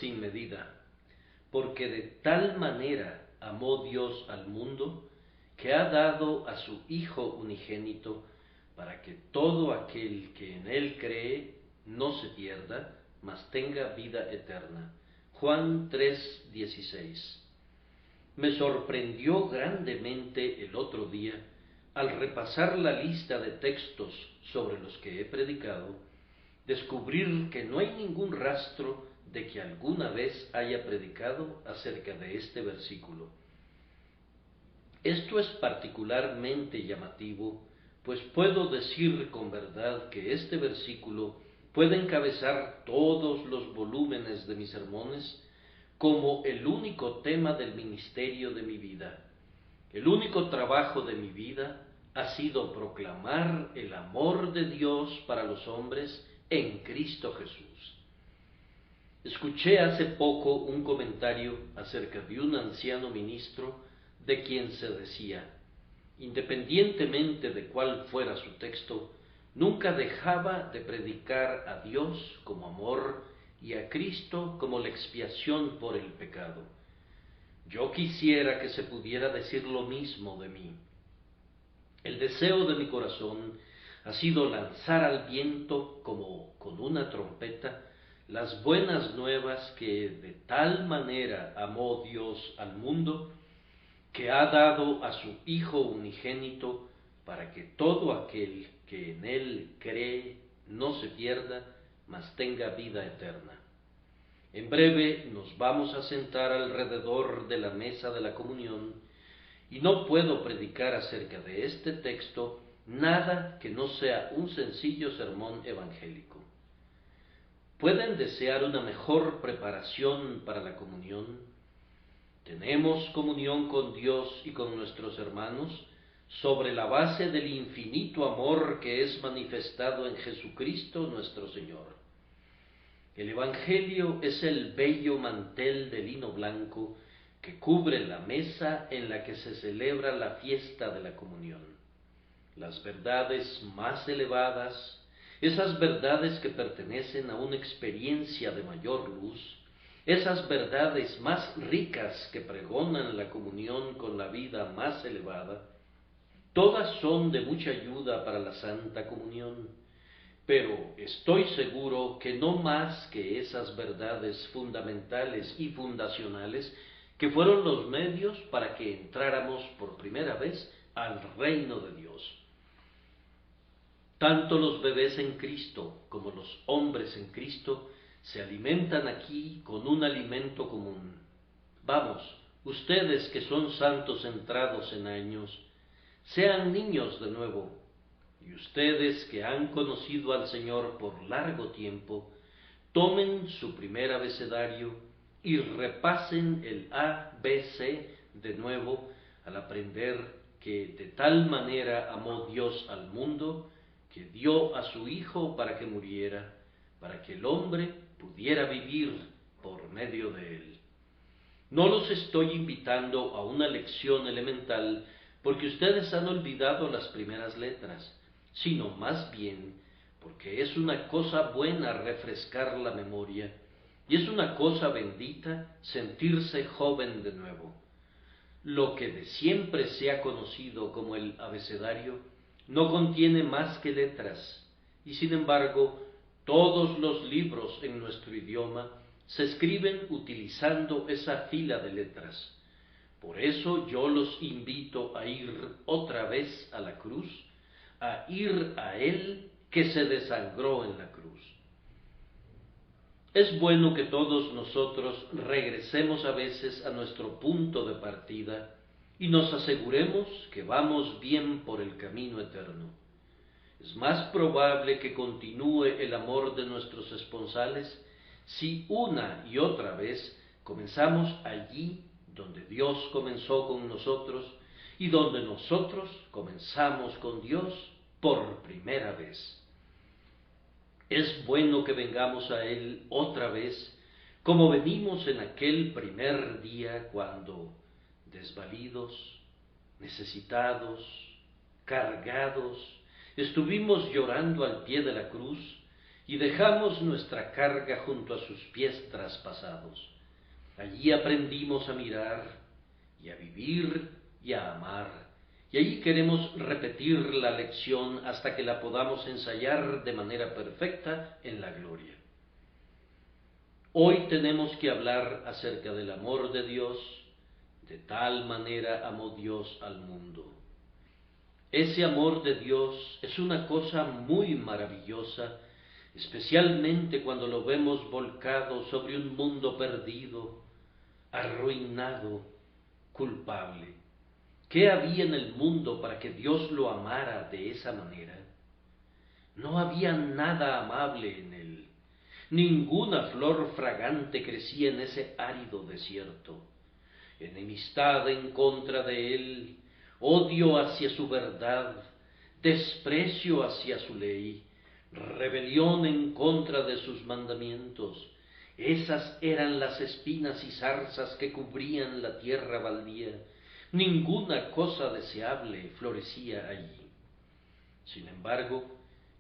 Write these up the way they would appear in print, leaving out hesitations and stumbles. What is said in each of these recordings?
sin medida, porque de tal manera amó Dios al mundo, que ha dado a su Hijo unigénito, para que todo aquel que en él cree no se pierda, mas tenga vida eterna. Juan 3:16. Me sorprendió grandemente el otro día, al repasar la lista de textos sobre los que he predicado, descubrir que no hay ningún rastro de que alguna vez haya predicado acerca de este versículo. Esto es particularmente llamativo, pues puedo decir con verdad que este versículo puede encabezar todos los volúmenes de mis sermones como el único tema del ministerio de mi vida. El único trabajo de mi vida ha sido proclamar el amor de Dios para los hombres en Cristo Jesús. Escuché hace poco un comentario acerca de un anciano ministro de quien se decía, independientemente de cuál fuera su texto, nunca dejaba de predicar a Dios como amor y a Cristo como la expiación por el pecado. Yo quisiera que se pudiera decir lo mismo de mí. El deseo de mi corazón ha sido lanzar al viento como con una trompeta las buenas nuevas que de tal manera amó Dios al mundo, que ha dado a su Hijo unigénito, para que todo aquel que en él cree no se pierda, mas tenga vida eterna. En breve nos vamos a sentar alrededor de la mesa de la comunión, y no puedo predicar acerca de este texto nada que no sea un sencillo sermón evangélico. ¿Pueden desear una mejor preparación para la comunión? Tenemos comunión con Dios y con nuestros hermanos sobre la base del infinito amor que es manifestado en Jesucristo nuestro Señor. El Evangelio es el bello mantel de lino blanco que cubre la mesa en la que se celebra la fiesta de la comunión. Las verdades más elevadas, esas verdades que pertenecen a una experiencia de mayor luz, esas verdades más ricas que pregonan la comunión con la vida más elevada, todas son de mucha ayuda para la Santa Comunión, pero estoy seguro que no más que esas verdades fundamentales y fundacionales que fueron los medios para que entráramos por primera vez al reino de Dios. Tanto los bebés en Cristo como los hombres en Cristo se alimentan aquí con un alimento común. Vamos, ustedes que son santos entrados en años, sean niños de nuevo, y ustedes que han conocido al Señor por largo tiempo, tomen su primer abecedario y repasen el ABC de nuevo al aprender que de tal manera amó Dios al mundo, que dio a su Hijo para que muriera, para que el hombre pudiera vivir por medio de él. No los estoy invitando a una lección elemental porque ustedes han olvidado las primeras letras, sino más bien porque es una cosa buena refrescar la memoria y es una cosa bendita sentirse joven de nuevo. Lo que de siempre se ha conocido como el abecedario no contiene más que letras, y sin embargo todos los libros en nuestro idioma se escriben utilizando esa fila de letras. Por eso yo los invito a ir otra vez a la cruz, a ir a Él que se desangró en la cruz. Es bueno que todos nosotros regresemos a veces a nuestro punto de partida y nos aseguremos que vamos bien por el camino eterno. Es más probable que continúe el amor de nuestros esponsales si una y otra vez comenzamos allí donde Dios comenzó con nosotros y donde nosotros comenzamos con Dios por primera vez. Es bueno que vengamos a Él otra vez, como venimos en aquel primer día cuando, desvalidos, necesitados, cargados, estuvimos llorando al pie de la cruz y dejamos nuestra carga junto a sus pies traspasados. Allí aprendimos a mirar y a vivir y a amar, y allí queremos repetir la lección hasta que la podamos ensayar de manera perfecta en la gloria. Hoy tenemos que hablar acerca del amor de Dios. De tal manera amó Dios al mundo. Ese amor de Dios es una cosa muy maravillosa, especialmente cuando lo vemos volcado sobre un mundo perdido, arruinado, culpable. ¿Qué había en el mundo para que Dios lo amara de esa manera? No había nada amable en él. Ninguna flor fragante crecía en ese árido desierto. Enemistad en contra de él, odio hacia su verdad, desprecio hacia su ley, rebelión en contra de sus mandamientos. Esas eran las espinas y zarzas que cubrían la tierra baldía. Ninguna cosa deseable florecía allí. Sin embargo,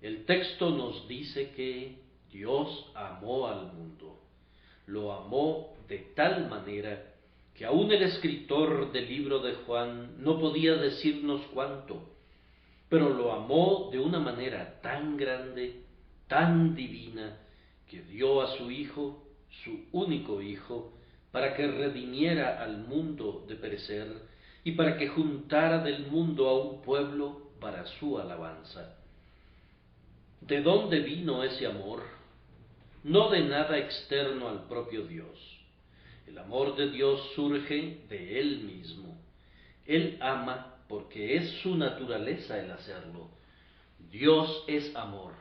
el texto nos dice que Dios amó al mundo. Lo amó de tal manera que aún el escritor del libro de Juan no podía decirnos cuánto, pero lo amó de una manera tan grande, tan divina, que dio a su Hijo, su único Hijo, para que redimiera al mundo de perecer y para que juntara del mundo a un pueblo para su alabanza. ¿De dónde vino ese amor? No de nada externo al propio Dios. El amor de Dios surge de Él mismo. Él ama porque es su naturaleza el hacerlo. Dios es amor.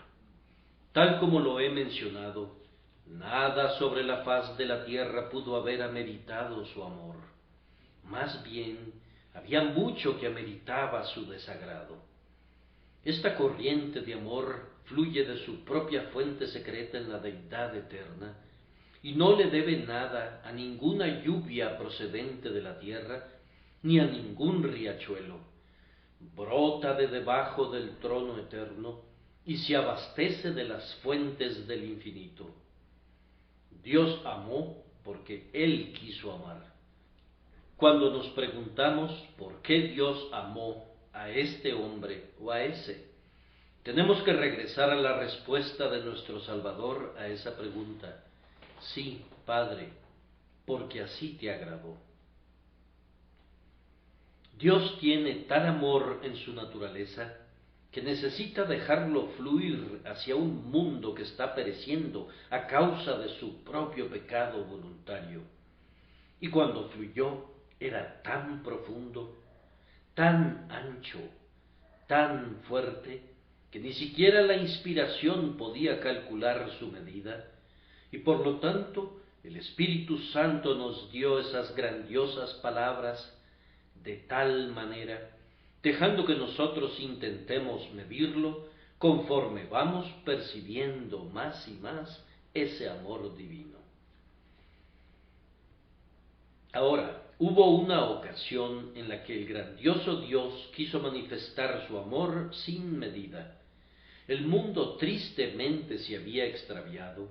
Tal como lo he mencionado, nada sobre la faz de la tierra pudo haber ameritado su amor. Más bien, había mucho que ameritaba su desagrado. Esta corriente de amor fluye de su propia fuente secreta en la deidad eterna, y no le debe nada a ninguna lluvia procedente de la tierra, ni a ningún riachuelo. Brota de debajo del trono eterno y se abastece de las fuentes del infinito. Dios amó porque Él quiso amar. Cuando nos preguntamos por qué Dios amó a este hombre o a ese, tenemos que regresar a la respuesta de nuestro Salvador a esa pregunta. Sí, Padre, porque así te agradó. Dios tiene tal amor en su naturaleza que necesita dejarlo fluir hacia un mundo que está pereciendo a causa de su propio pecado voluntario. Y cuando fluyó era tan profundo, tan ancho, tan fuerte, que ni siquiera la inspiración podía calcular su medida, y por lo tanto el Espíritu Santo nos dio esas grandiosas palabras de tal manera, dejando que nosotros intentemos medirlo conforme vamos percibiendo más y más ese amor divino. Ahora, hubo una ocasión en la que el grandioso Dios quiso manifestar su amor sin medida. El mundo tristemente se había extraviado,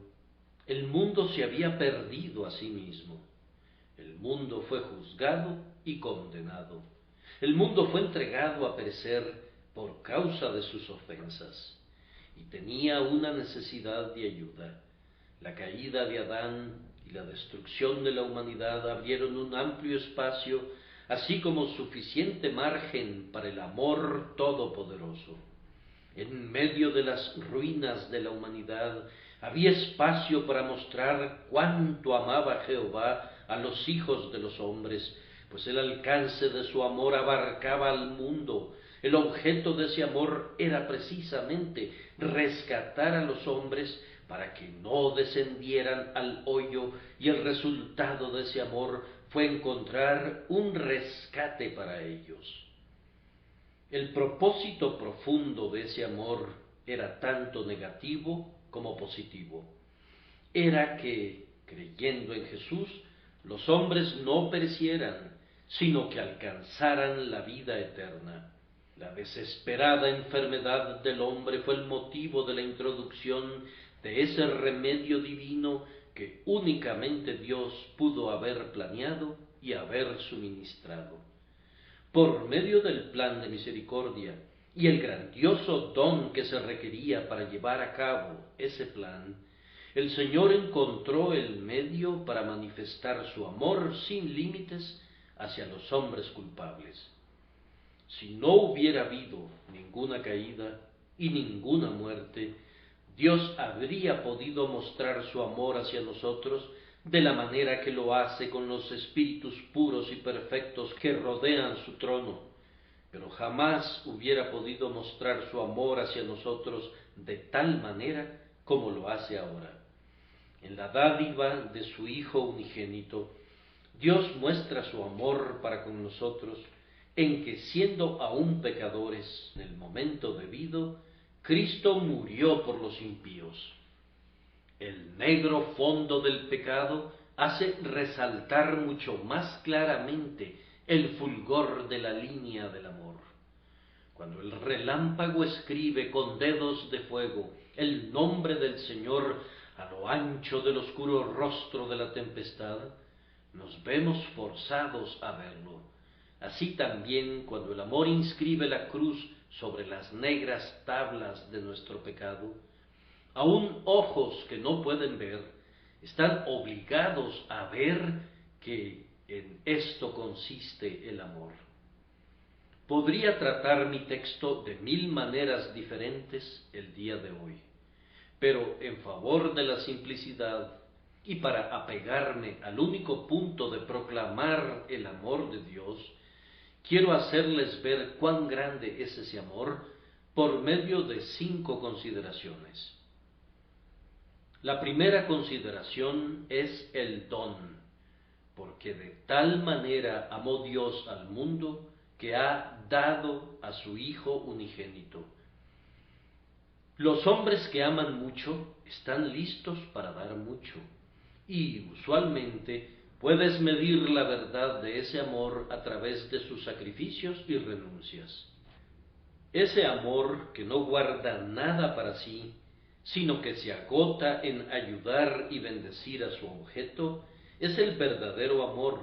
el mundo se había perdido a sí mismo. El mundo fue juzgado y condenado. El mundo fue entregado a perecer por causa de sus ofensas. Y tenía una necesidad de ayuda. La caída de Adán y la destrucción de la humanidad abrieron un amplio espacio, así como suficiente margen para el amor todopoderoso. En medio de las ruinas de la humanidad había espacio para mostrar cuánto amaba Jehová a los hijos de los hombres, pues el alcance de su amor abarcaba al mundo. El objeto de ese amor era precisamente rescatar a los hombres para que no descendieran al hoyo, y el resultado de ese amor fue encontrar un rescate para ellos. El propósito profundo de ese amor era tanto negativo como positivo. Era que, creyendo en Jesús, los hombres no perecieran, sino que alcanzaran la vida eterna. La desesperada enfermedad del hombre fue el motivo de la introducción de ese remedio divino que únicamente Dios pudo haber planeado y haber suministrado. Por medio del plan de misericordia y el grandioso don que se requería para llevar a cabo ese plan, el Señor encontró el medio para manifestar su amor sin límites hacia los hombres culpables. Si no hubiera habido ninguna caída y ninguna muerte, Dios habría podido mostrar su amor hacia nosotros de la manera que lo hace con los espíritus puros y perfectos que rodean su trono, pero jamás hubiera podido mostrar su amor hacia nosotros de tal manera como lo hace ahora. En la dádiva de su Hijo unigénito, Dios muestra su amor para con nosotros en que, siendo aún pecadores en el momento debido, Cristo murió por los impíos. El negro fondo del pecado hace resaltar mucho más claramente el fulgor de la línea del amor. Cuando el relámpago escribe con dedos de fuego el nombre del Señor a lo ancho del oscuro rostro de la tempestad, nos vemos forzados a verlo. Así también, cuando el amor inscribe la cruz sobre las negras tablas de nuestro pecado, aún ojos que no pueden ver están obligados a ver que en esto consiste el amor. Podría tratar mi texto de 1000 maneras diferentes el día de hoy, pero en favor de la simplicidad y para apegarme al único punto de proclamar el amor de Dios, quiero hacerles ver cuán grande es ese amor por medio de 5 consideraciones. La primera consideración es el don, porque de tal manera amó Dios al mundo que ha dado a su Hijo unigénito. Los hombres que aman mucho están listos para dar mucho, y usualmente puedes medir la verdad de ese amor a través de sus sacrificios y renuncias. Ese amor que no guarda nada para sí, sino que se agota en ayudar y bendecir a su objeto, es el verdadero amor,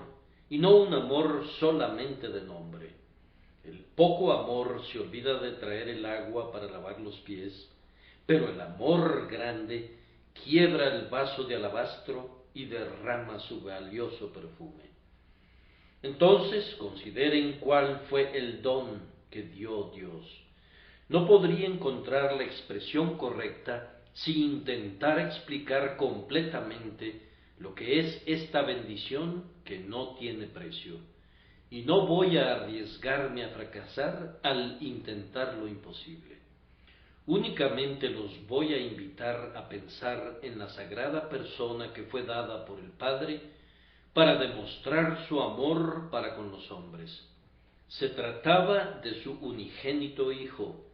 y no un amor solamente de nombre. El poco amor se olvida de traer el agua para lavar los pies, pero el amor grande quiebra el vaso de alabastro y derrama su valioso perfume. Entonces consideren cuál fue el don que dio Dios. No podría encontrar la expresión correcta sin intentar explicar completamente lo que es esta bendición que no tiene precio. Y no voy a arriesgarme a fracasar al intentar lo imposible. Únicamente los voy a invitar a pensar en la sagrada persona que fue dada por el Padre para demostrar su amor para con los hombres. Se trataba de su unigénito Hijo,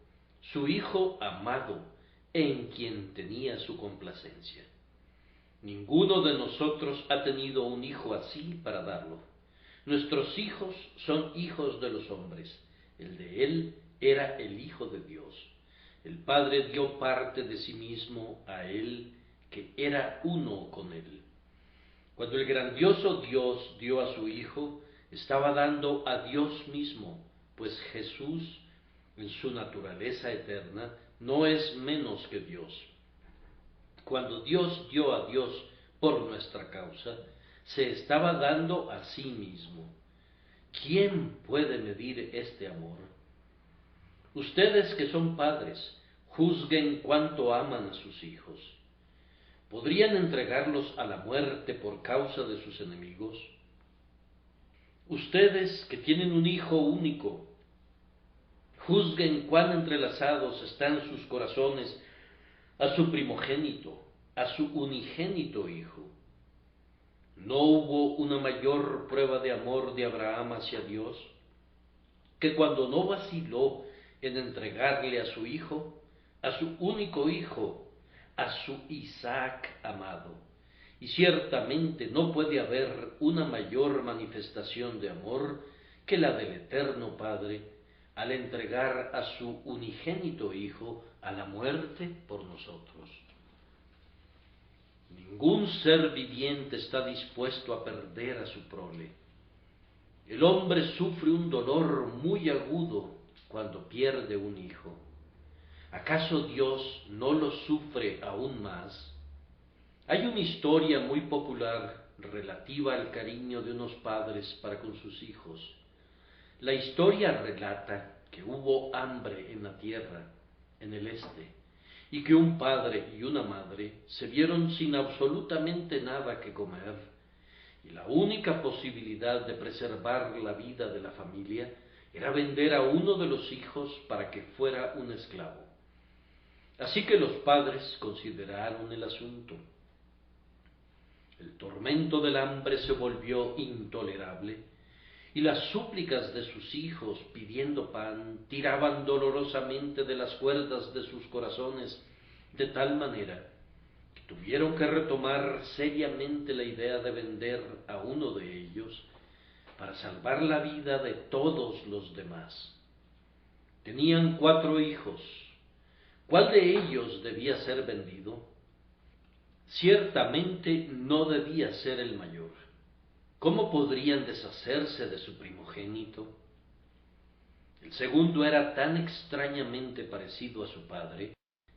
su Hijo amado, en quien tenía su complacencia. Ninguno de nosotros ha tenido un hijo así para darlo. Nuestros hijos son hijos de los hombres. El de él era el Hijo de Dios. El Padre dio parte de sí mismo a él, que era uno con él. Cuando el grandioso Dios dio a su Hijo, estaba dando a Dios mismo, pues Jesús, en su naturaleza eterna, no es menos que Dios. Cuando Dios dio a Dios por nuestra causa, se estaba dando a sí mismo. ¿Quién puede medir este amor? Ustedes que son padres, juzguen cuánto aman a sus hijos. ¿Podrían entregarlos a la muerte por causa de sus enemigos? Ustedes que tienen un hijo único, juzguen cuán entrelazados están sus corazones a su primogénito, a su unigénito hijo. ¿No hubo una mayor prueba de amor de Abraham hacia Dios que cuando no vaciló en entregarle a su hijo, a su único hijo, a su Isaac amado? Y ciertamente no puede haber una mayor manifestación de amor que la del eterno Padre al entregar a su unigénito Hijo a la muerte por nosotros. Ningún ser viviente está dispuesto a perder a su prole. El hombre sufre un dolor muy agudo cuando pierde un hijo. ¿Acaso Dios no lo sufre aún más? Hay una historia muy popular relativa al cariño de unos padres para con sus hijos. La historia relata que hubo hambre en la tierra, en el este, y que un padre y una madre se vieron sin absolutamente nada que comer, y la única posibilidad de preservar la vida de la familia era vender a uno de los hijos para que fuera un esclavo. Así que los padres consideraron el asunto. El tormento del hambre se volvió intolerable, y las súplicas de sus hijos pidiendo pan tiraban dolorosamente de las cuerdas de sus corazones, de tal manera que tuvieron que retomar seriamente la idea de vender a uno de ellos para salvar la vida de todos los demás. Tenían 4 hijos. ¿Cuál de ellos debía ser vendido? Ciertamente no debía ser el mayor. ¿Cómo podrían deshacerse de su primogénito? El segundo era tan extrañamente parecido a su padre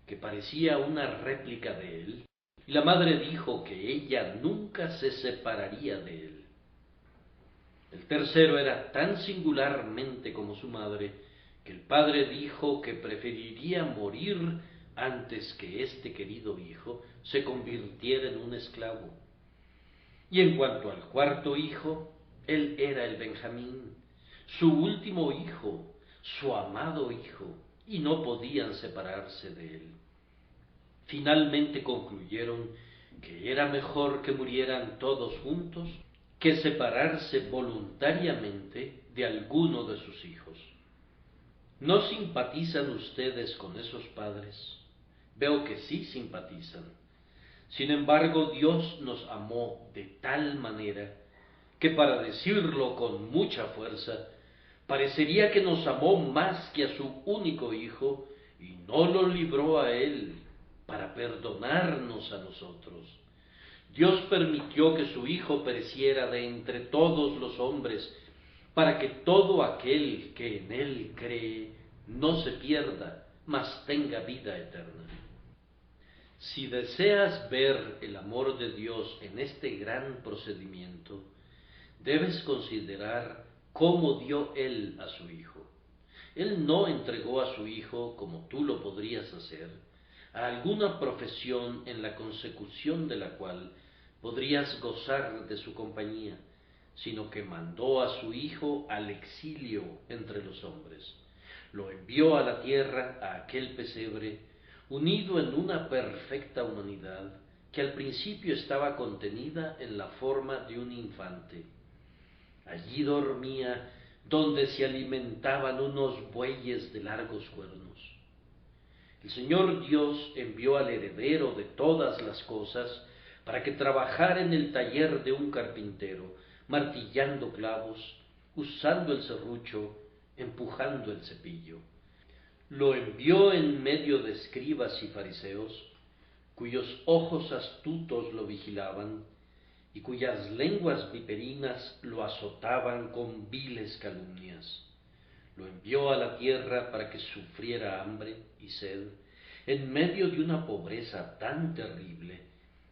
que parecía una réplica de él, y la madre dijo que ella nunca se separaría de él. El tercero era tan singularmente como su madre que el padre dijo que preferiría morir antes que este querido hijo se convirtiera en un esclavo. Y en cuanto al cuarto hijo, él era el Benjamín, su último hijo, su amado hijo, y no podían separarse de él. Finalmente concluyeron que era mejor que murieran todos juntos que separarse voluntariamente de alguno de sus hijos. ¿No simpatizan ustedes con esos padres? Veo que sí simpatizan. Sin embargo, Dios nos amó de tal manera que, para decirlo con mucha fuerza, parecería que nos amó más que a su único hijo y no lo libró a él para perdonarnos a nosotros. Dios permitió que su hijo pereciera de entre todos los hombres para que todo aquel que en él cree no se pierda, mas tenga vida eterna. Si deseas ver el amor de Dios en este gran procedimiento, debes considerar cómo dio Él a su Hijo. Él no entregó a su Hijo, como tú lo podrías hacer, a alguna profesión en la consecución de la cual podrías gozar de su compañía, sino que mandó a su Hijo al exilio entre los hombres. Lo envió a la tierra, a aquel pesebre, unido en una perfecta humanidad que al principio estaba contenida en la forma de un infante. Allí dormía donde se alimentaban unos bueyes de largos cuernos. El Señor Dios envió al heredero de todas las cosas para que trabajara en el taller de un carpintero, martillando clavos, usando el serrucho, empujando el cepillo. Lo envió en medio de escribas y fariseos, cuyos ojos astutos lo vigilaban y cuyas lenguas viperinas lo azotaban con viles calumnias. Lo envió a la tierra para que sufriera hambre y sed en medio de una pobreza tan terrible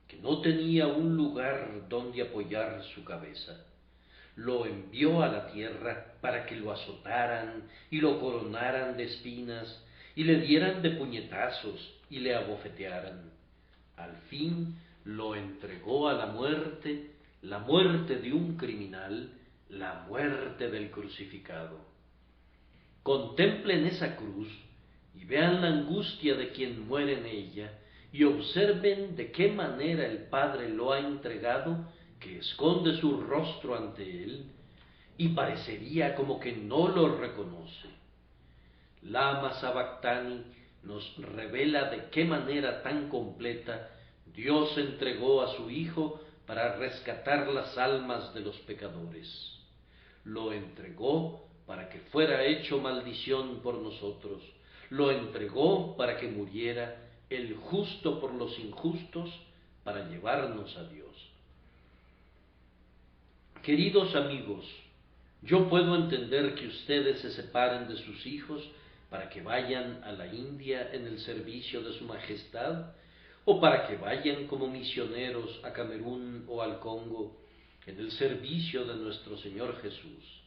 que no tenía un lugar donde apoyar su cabeza. Lo envió a la tierra para que lo azotaran y lo coronaran de espinas y le dieran de puñetazos y le abofetearan. Al fin lo entregó a la muerte de un criminal, la muerte del crucificado. Contemplen esa cruz y vean la angustia de quien muere en ella y observen de qué manera el Padre lo ha entregado, que esconde su rostro ante él, y parecería como que no lo reconoce. Lama Sabactani nos revela de qué manera tan completa Dios entregó a su Hijo para rescatar las almas de los pecadores. Lo entregó para que fuera hecho maldición por nosotros. Lo entregó para que muriera el justo por los injustos, para llevarnos a Dios. Queridos amigos, yo puedo entender que ustedes se separen de sus hijos para que vayan a la India en el servicio de su Majestad, o para que vayan como misioneros a Camerún o al Congo en el servicio de nuestro Señor Jesús.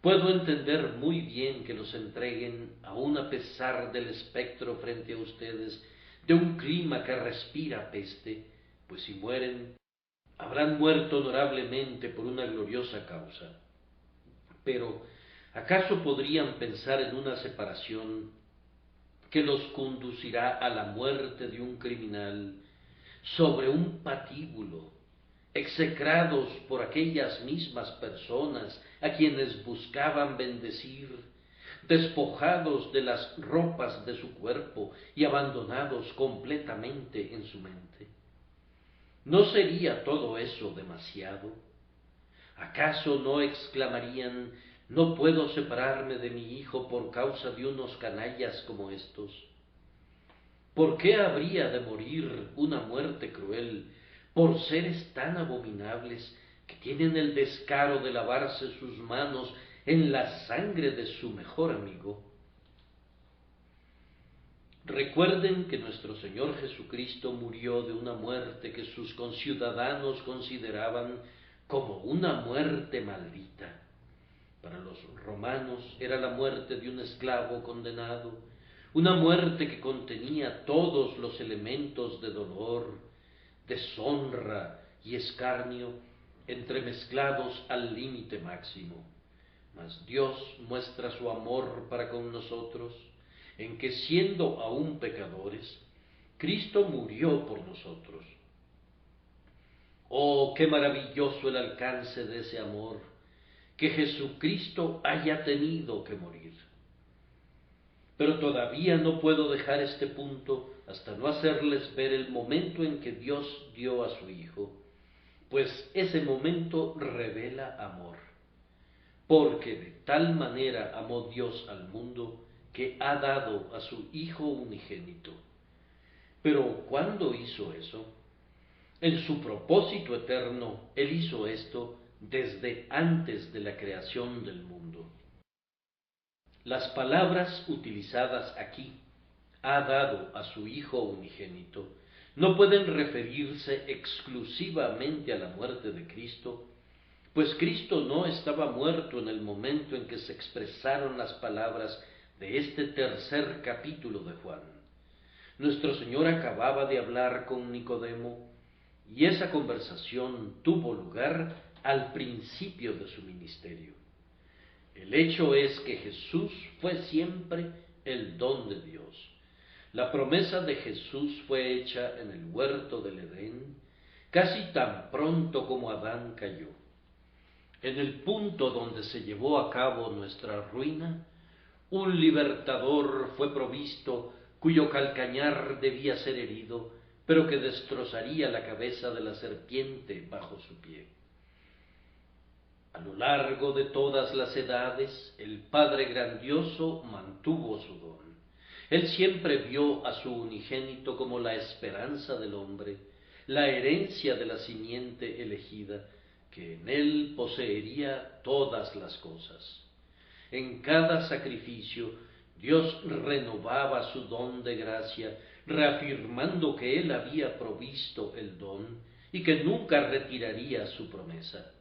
Puedo entender muy bien que los entreguen aún a pesar del espectro frente a ustedes de un clima que respira peste, pues si mueren, habrán muerto honorablemente por una gloriosa causa. Pero, ¿acaso podrían pensar en una separación que los conducirá a la muerte de un criminal sobre un patíbulo, execrados por aquellas mismas personas a quienes buscaban bendecir, despojados de las ropas de su cuerpo y abandonados completamente en su mente? ¿No sería todo eso demasiado? ¿Acaso no exclamarían: no puedo separarme de mi hijo por causa de unos canallas como estos? ¿Por qué habría de morir una muerte cruel por seres tan abominables que tienen el descaro de lavarse sus manos en la sangre de su mejor amigo? Recuerden que nuestro Señor Jesucristo murió de una muerte que sus conciudadanos consideraban como una muerte maldita. Para los romanos era la muerte de un esclavo condenado, una muerte que contenía todos los elementos de dolor, deshonra y escarnio entremezclados al límite máximo. Mas Dios muestra su amor para con nosotros, en que siendo aún pecadores, Cristo murió por nosotros. Oh, qué maravilloso el alcance de ese amor, que Jesucristo haya tenido que morir. Pero todavía no puedo dejar este punto hasta no hacerles ver el momento en que Dios dio a su Hijo, pues ese momento revela amor. Porque de tal manera amó Dios al mundo que ha dado a su Hijo unigénito. Pero ¿cuándo hizo eso? En su propósito eterno, Él hizo esto desde antes de la creación del mundo. Las palabras utilizadas aquí, ha dado a su Hijo unigénito, no pueden referirse exclusivamente a la muerte de Cristo, pues Cristo no estaba muerto en el momento en que se expresaron las palabras de este tercer capítulo de Juan. Nuestro Señor acababa de hablar con Nicodemo, y esa conversación tuvo lugar al principio de su ministerio. El hecho es que Jesús fue siempre el don de Dios. La promesa de Jesús fue hecha en el huerto del Edén, casi tan pronto como Adán cayó. En el punto donde se llevó a cabo nuestra ruina, un libertador fue provisto cuyo calcañar debía ser herido, pero que destrozaría la cabeza de la serpiente bajo su pie. A lo largo de todas las edades, el Padre grandioso mantuvo su don. Él siempre vio a su unigénito como la esperanza del hombre, la herencia de la simiente elegida, que en él poseería todas las cosas. En cada sacrificio, Dios renovaba su don de gracia, reafirmando que Él había provisto el don y que nunca retiraría su promesa.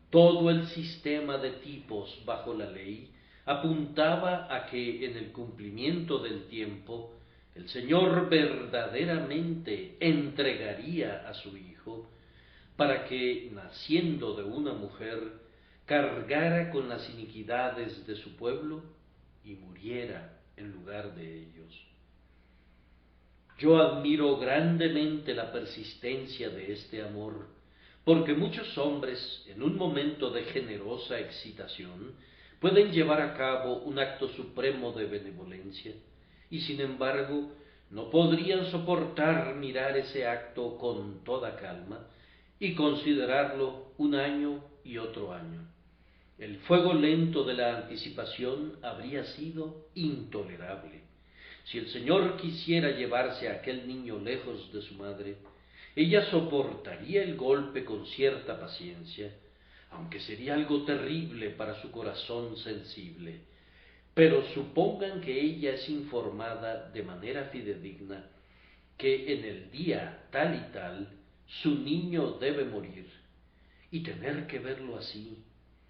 Todo el sistema de tipos bajo la ley apuntaba a que en el cumplimiento del tiempo el Señor verdaderamente entregaría a su Hijo para que, naciendo de una mujer, cargara con las iniquidades de su pueblo y muriera en lugar de ellos. Yo admiro grandemente la persistencia de este amor, porque muchos hombres, en un momento de generosa excitación, pueden llevar a cabo un acto supremo de benevolencia, y sin embargo no podrían soportar mirar ese acto con toda calma y considerarlo un año y otro año. El fuego lento de la anticipación habría sido intolerable. Si el Señor quisiera llevarse a aquel niño lejos de su madre, Ella soportaría el golpe con cierta paciencia, aunque sería algo terrible para su corazón sensible. Pero supongan que ella es informada de manera fidedigna que en el día tal y tal su niño debe morir, y tener que verlo así,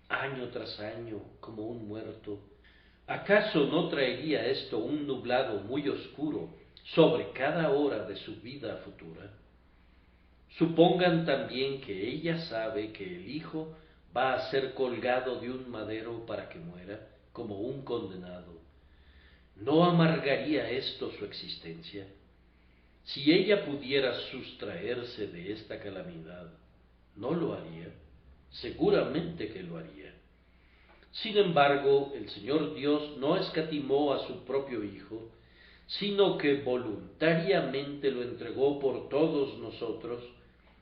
año tras año, como un muerto. ¿Acaso no traería esto un nublado muy oscuro sobre cada hora de su vida futura? Supongan también que ella sabe que el hijo va a ser colgado de un madero para que muera como un condenado. ¿No amargaría esto su existencia? Si ella pudiera sustraerse de esta calamidad, ¿no lo haría? Seguramente que lo haría. Sin embargo, el Señor Dios no escatimó a su propio Hijo, sino que voluntariamente lo entregó por todos nosotros,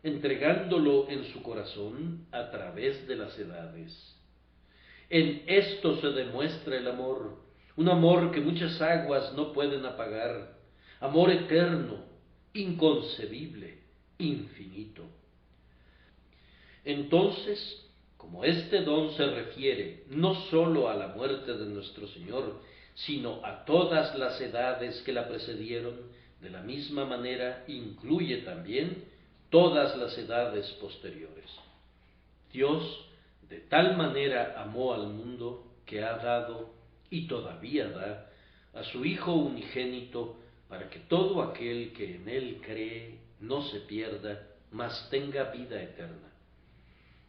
entregándolo en su corazón a través de las edades. En esto se demuestra el amor, un amor que muchas aguas no pueden apagar, amor eterno, inconcebible, infinito. Entonces, como este don se refiere no sólo a la muerte de nuestro Señor, sino a todas las edades que la precedieron, de la misma manera incluye también todas las edades posteriores. Dios de tal manera amó al mundo que ha dado y todavía da a su Hijo unigénito para que todo aquel que en Él cree no se pierda, mas tenga vida eterna.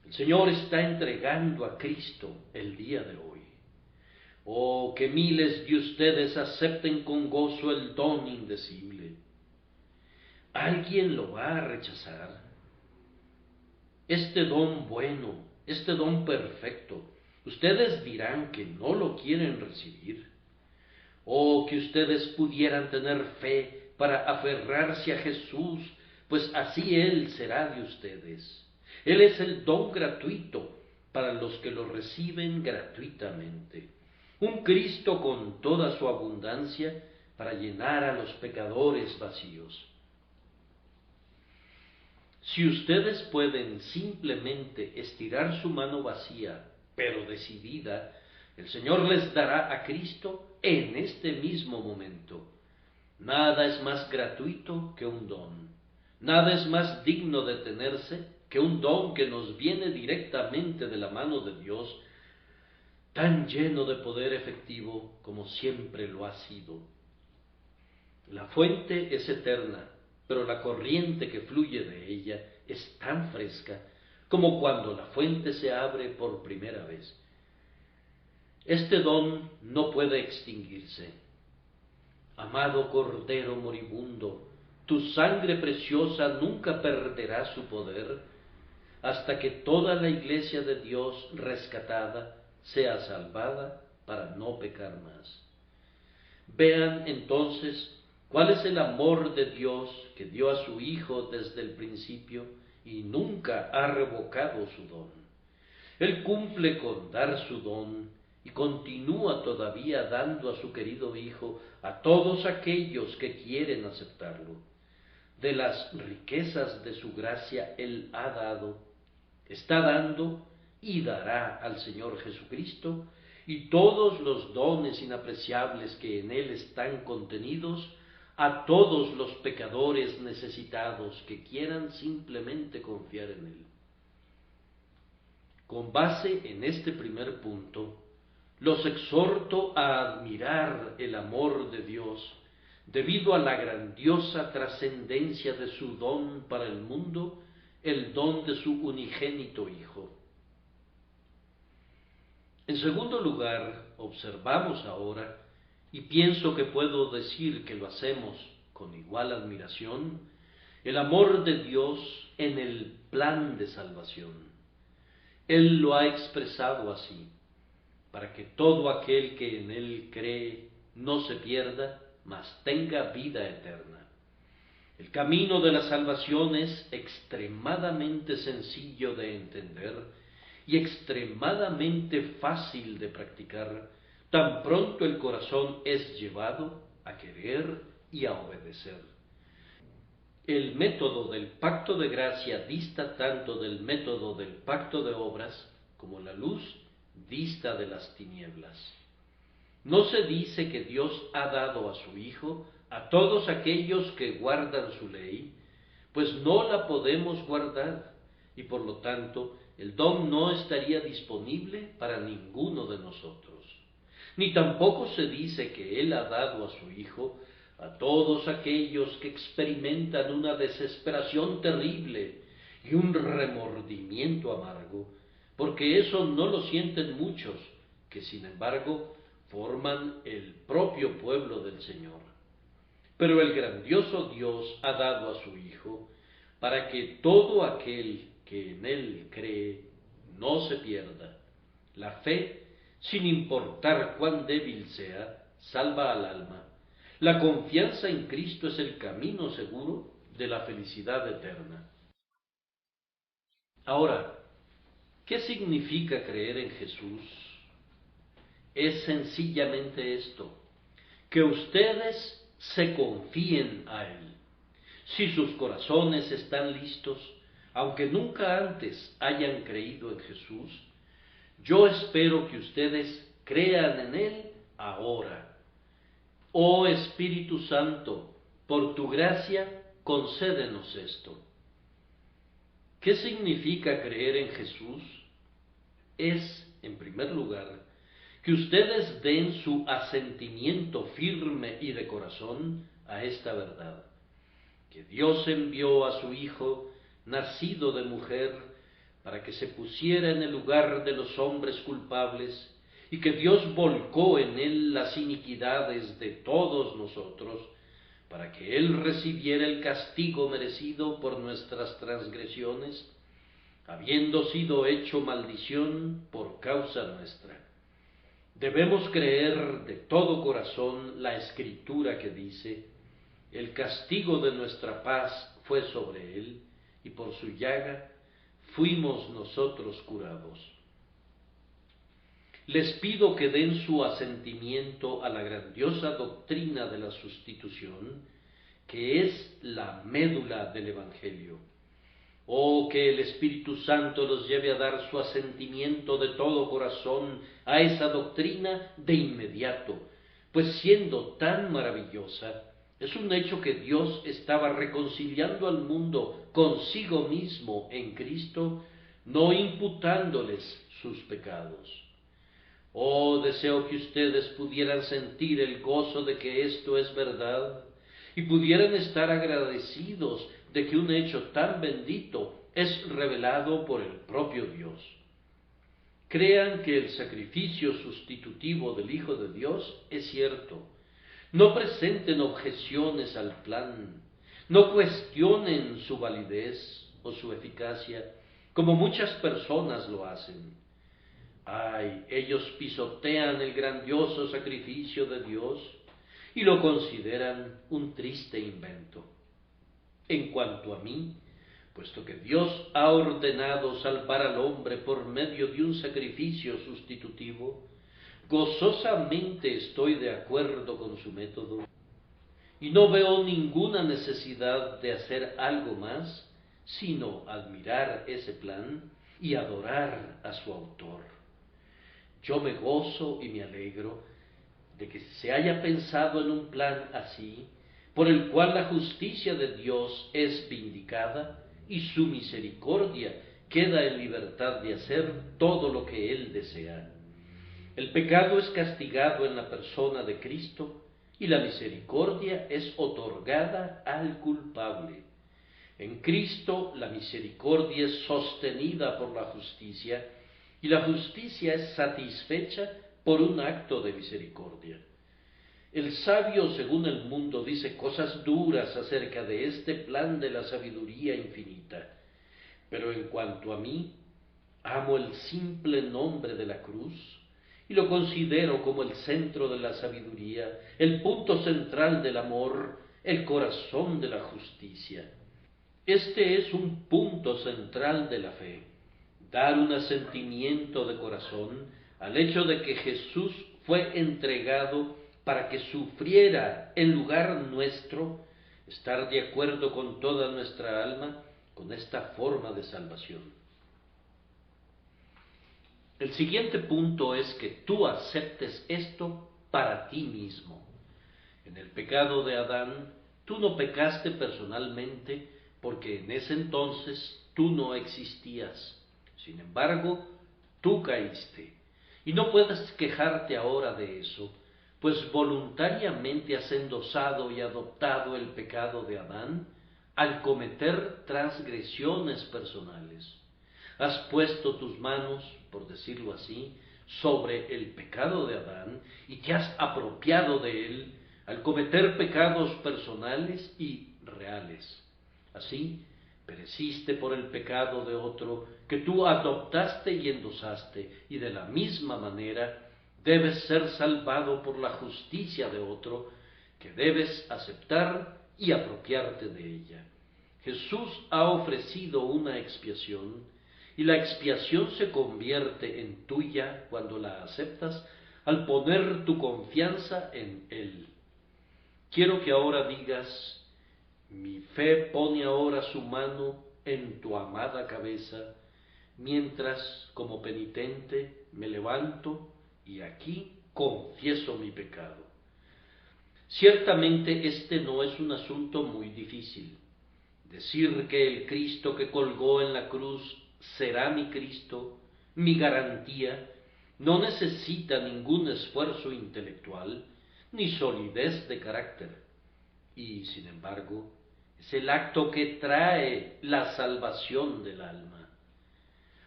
El Señor está entregando a Cristo el día de hoy. Oh, que miles de ustedes acepten con gozo el don indecible. ¿Alguien lo va a rechazar? Este don bueno, este don perfecto, ustedes dirán que no lo quieren recibir. Oh, que ustedes pudieran tener fe para aferrarse a Jesús, pues así Él será de ustedes. Él es el don gratuito para los que lo reciben gratuitamente. Un Cristo con toda su abundancia para llenar a los pecadores vacíos. Si ustedes pueden simplemente estirar su mano vacía, pero decidida, el Señor les dará a Cristo en este mismo momento. Nada es más gratuito que un don. Nada es más digno de tenerse que un don que nos viene directamente de la mano de Dios, tan lleno de poder efectivo como siempre lo ha sido. La fuente es eterna, pero la corriente que fluye de ella es tan fresca como cuando la fuente se abre por primera vez. Este don no puede extinguirse. Amado Cordero moribundo, tu sangre preciosa nunca perderá su poder hasta que toda la iglesia de Dios rescatada sea salvada para no pecar más. Vean entonces cuál es el amor de Dios que dio a su Hijo desde el principio y nunca ha revocado su don. Él cumple con dar su don y continúa todavía dando a su querido Hijo a todos aquellos que quieren aceptarlo. De las riquezas de su gracia Él ha dado, está dando y dará al Señor Jesucristo y todos los dones inapreciables que en Él están contenidos a todos los pecadores necesitados que quieran simplemente confiar en Él. Con base en este primer punto, los exhorto a admirar el amor de Dios debido a la grandiosa trascendencia de su don para el mundo, el don de su unigénito Hijo. En segundo lugar, observamos ahora, y pienso que puedo decir que lo hacemos con igual admiración, el amor de Dios en el plan de salvación. Él lo ha expresado así, para que todo aquel que en Él cree no se pierda, mas tenga vida eterna. El camino de la salvación es extremadamente sencillo de entender y extremadamente fácil de practicar, tan pronto el corazón es llevado a querer y a obedecer. El método del pacto de gracia dista tanto del método del pacto de obras como la luz dista de las tinieblas. No se dice que Dios ha dado a su Hijo a todos aquellos que guardan su ley, pues no la podemos guardar, y por lo tanto el don no estaría disponible para ninguno de nosotros. Ni tampoco se dice que Él ha dado a su Hijo a todos aquellos que experimentan una desesperación terrible y un remordimiento amargo, porque eso no lo sienten muchos, que sin embargo forman el propio pueblo del Señor. Pero el grandioso Dios ha dado a su Hijo para que todo aquel que en Él cree no se pierda. La fe, sin importar cuán débil sea, salva al alma. La confianza en Cristo es el camino seguro de la felicidad eterna. Ahora, ¿qué significa creer en Jesús? Es sencillamente esto, que ustedes se confíen a Él. Si sus corazones están listos, aunque nunca antes hayan creído en Jesús, yo espero que ustedes crean en Él ahora. Oh Espíritu Santo, por tu gracia, concédenos esto. ¿Qué significa creer en Jesús? Es, en primer lugar, que ustedes den su asentimiento firme y de corazón a esta verdad, que Dios envió a su Hijo, nacido de mujer, para que se pusiera en el lugar de los hombres culpables, y que Dios volcó en él las iniquidades de todos nosotros, para que él recibiera el castigo merecido por nuestras transgresiones, habiendo sido hecho maldición por causa nuestra. Debemos creer de todo corazón la Escritura que dice: el castigo de nuestra paz fue sobre él, y por su llaga fuimos nosotros curados. Les pido que den su asentimiento a la grandiosa doctrina de la sustitución, que es la médula del Evangelio. Oh, que el Espíritu Santo los lleve a dar su asentimiento de todo corazón a esa doctrina de inmediato, pues siendo tan maravillosa, es un hecho que Dios estaba reconciliando al mundo consigo mismo en Cristo, no imputándoles sus pecados. Oh, deseo que ustedes pudieran sentir el gozo de que esto es verdad y pudieran estar agradecidos de que un hecho tan bendito es revelado por el propio Dios. Crean que el sacrificio sustitutivo del Hijo de Dios es cierto. No presenten objeciones al plan, no cuestionen su validez o su eficacia, como muchas personas lo hacen. Ay, ellos pisotean el grandioso sacrificio de Dios y lo consideran un triste invento. En cuanto a mí, puesto que Dios ha ordenado salvar al hombre por medio de un sacrificio sustitutivo, gozosamente estoy de acuerdo con su método y no veo ninguna necesidad de hacer algo más, sino admirar ese plan y adorar a su autor. Yo me gozo y me alegro de que se haya pensado en un plan así, por el cual la justicia de Dios es vindicada y su misericordia queda en libertad de hacer todo lo que Él desea. El pecado es castigado en la persona de Cristo y la misericordia es otorgada al culpable. En Cristo la misericordia es sostenida por la justicia y la justicia es satisfecha por un acto de misericordia. El sabio, según el mundo, dice cosas duras acerca de este plan de la sabiduría infinita, pero en cuanto a mí, amo el simple nombre de la cruz y lo considero como el centro de la sabiduría, el punto central del amor, el corazón de la justicia. Este es un punto central de la fe, dar un asentimiento de corazón al hecho de que Jesús fue entregado para que sufriera en lugar nuestro, estar de acuerdo con toda nuestra alma con esta forma de salvación. El siguiente punto es que tú aceptes esto para ti mismo. En el pecado de Adán, tú no pecaste personalmente porque en ese entonces tú no existías. Sin embargo, tú caíste. Y no puedes quejarte ahora de eso, pues voluntariamente has endosado y adoptado el pecado de Adán al cometer transgresiones personales. Has puesto tus manos, por decirlo así, sobre el pecado de Adán y te has apropiado de él al cometer pecados personales y reales. Así, pereciste por el pecado de otro que tú adoptaste y endosaste, y de la misma manera debes ser salvado por la justicia de otro que debes aceptar y apropiarte de ella. Jesús ha ofrecido una expiación, y la expiación se convierte en tuya cuando la aceptas al poner tu confianza en Él. Quiero que ahora digas: mi fe pone ahora su mano en tu amada cabeza, mientras como penitente me levanto y aquí confieso mi pecado. Ciertamente este no es un asunto muy difícil. Decir que el Cristo que colgó en la cruz será mi Cristo, mi garantía, no necesita ningún esfuerzo intelectual ni solidez de carácter. Y, sin embargo, es el acto que trae la salvación del alma.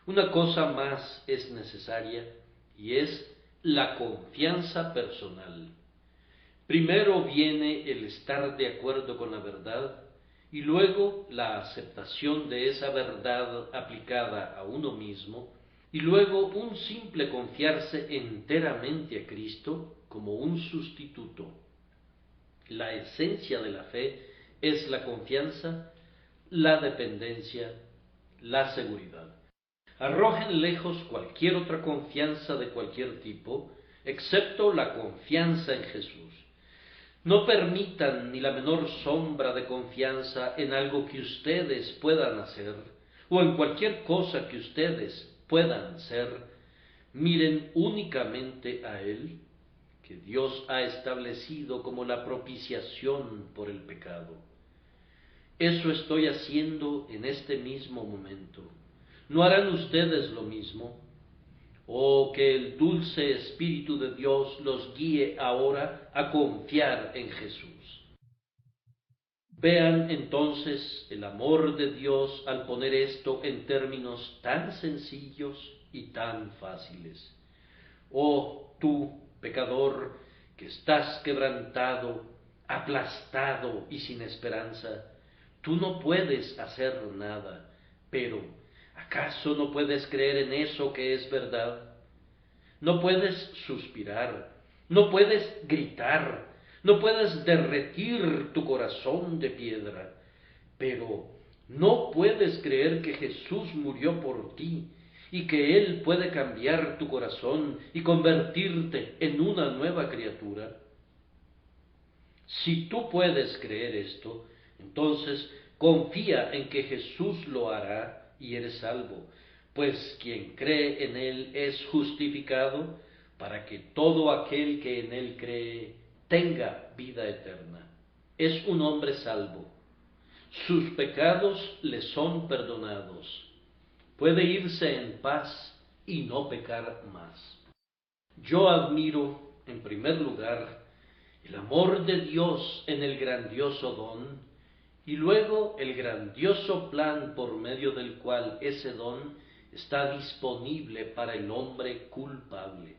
Una cosa más es necesaria, y es la confianza personal. Primero viene el estar de acuerdo con la verdad, y luego la aceptación de esa verdad aplicada a uno mismo, y luego un simple confiarse enteramente a Cristo como un sustituto. La esencia de la fe es la confianza, la dependencia, la seguridad. Arrojen lejos cualquier otra confianza de cualquier tipo, excepto la confianza en Jesús. No permitan ni la menor sombra de confianza en algo que ustedes puedan hacer o en cualquier cosa que ustedes puedan ser. Miren únicamente a Él, que Dios ha establecido como la propiciación por el pecado. Eso estoy haciendo en este mismo momento. ¿No harán ustedes lo mismo? Oh, que el dulce Espíritu de Dios los guíe ahora a confiar en Jesús. Vean entonces el amor de Dios al poner esto en términos tan sencillos y tan fáciles. Oh, tú, pecador, que estás quebrantado, aplastado y sin esperanza, tú no puedes hacer nada, pero ¿acaso no puedes creer en eso que es verdad? No puedes suspirar, no puedes gritar, no puedes derretir tu corazón de piedra, pero no puedes creer que Jesús murió por ti y que Él puede cambiar tu corazón y convertirte en una nueva criatura. Si tú puedes creer esto, entonces confía en que Jesús lo hará y eres salvo, pues quien cree en Él es justificado para que todo aquel que en Él cree tenga vida eterna. Es un hombre salvo. Sus pecados le son perdonados. Puede irse en paz y no pecar más. Yo admiro, en primer lugar, el amor de Dios en el grandioso don, y luego el grandioso plan por medio del cual ese don está disponible para el hombre culpable.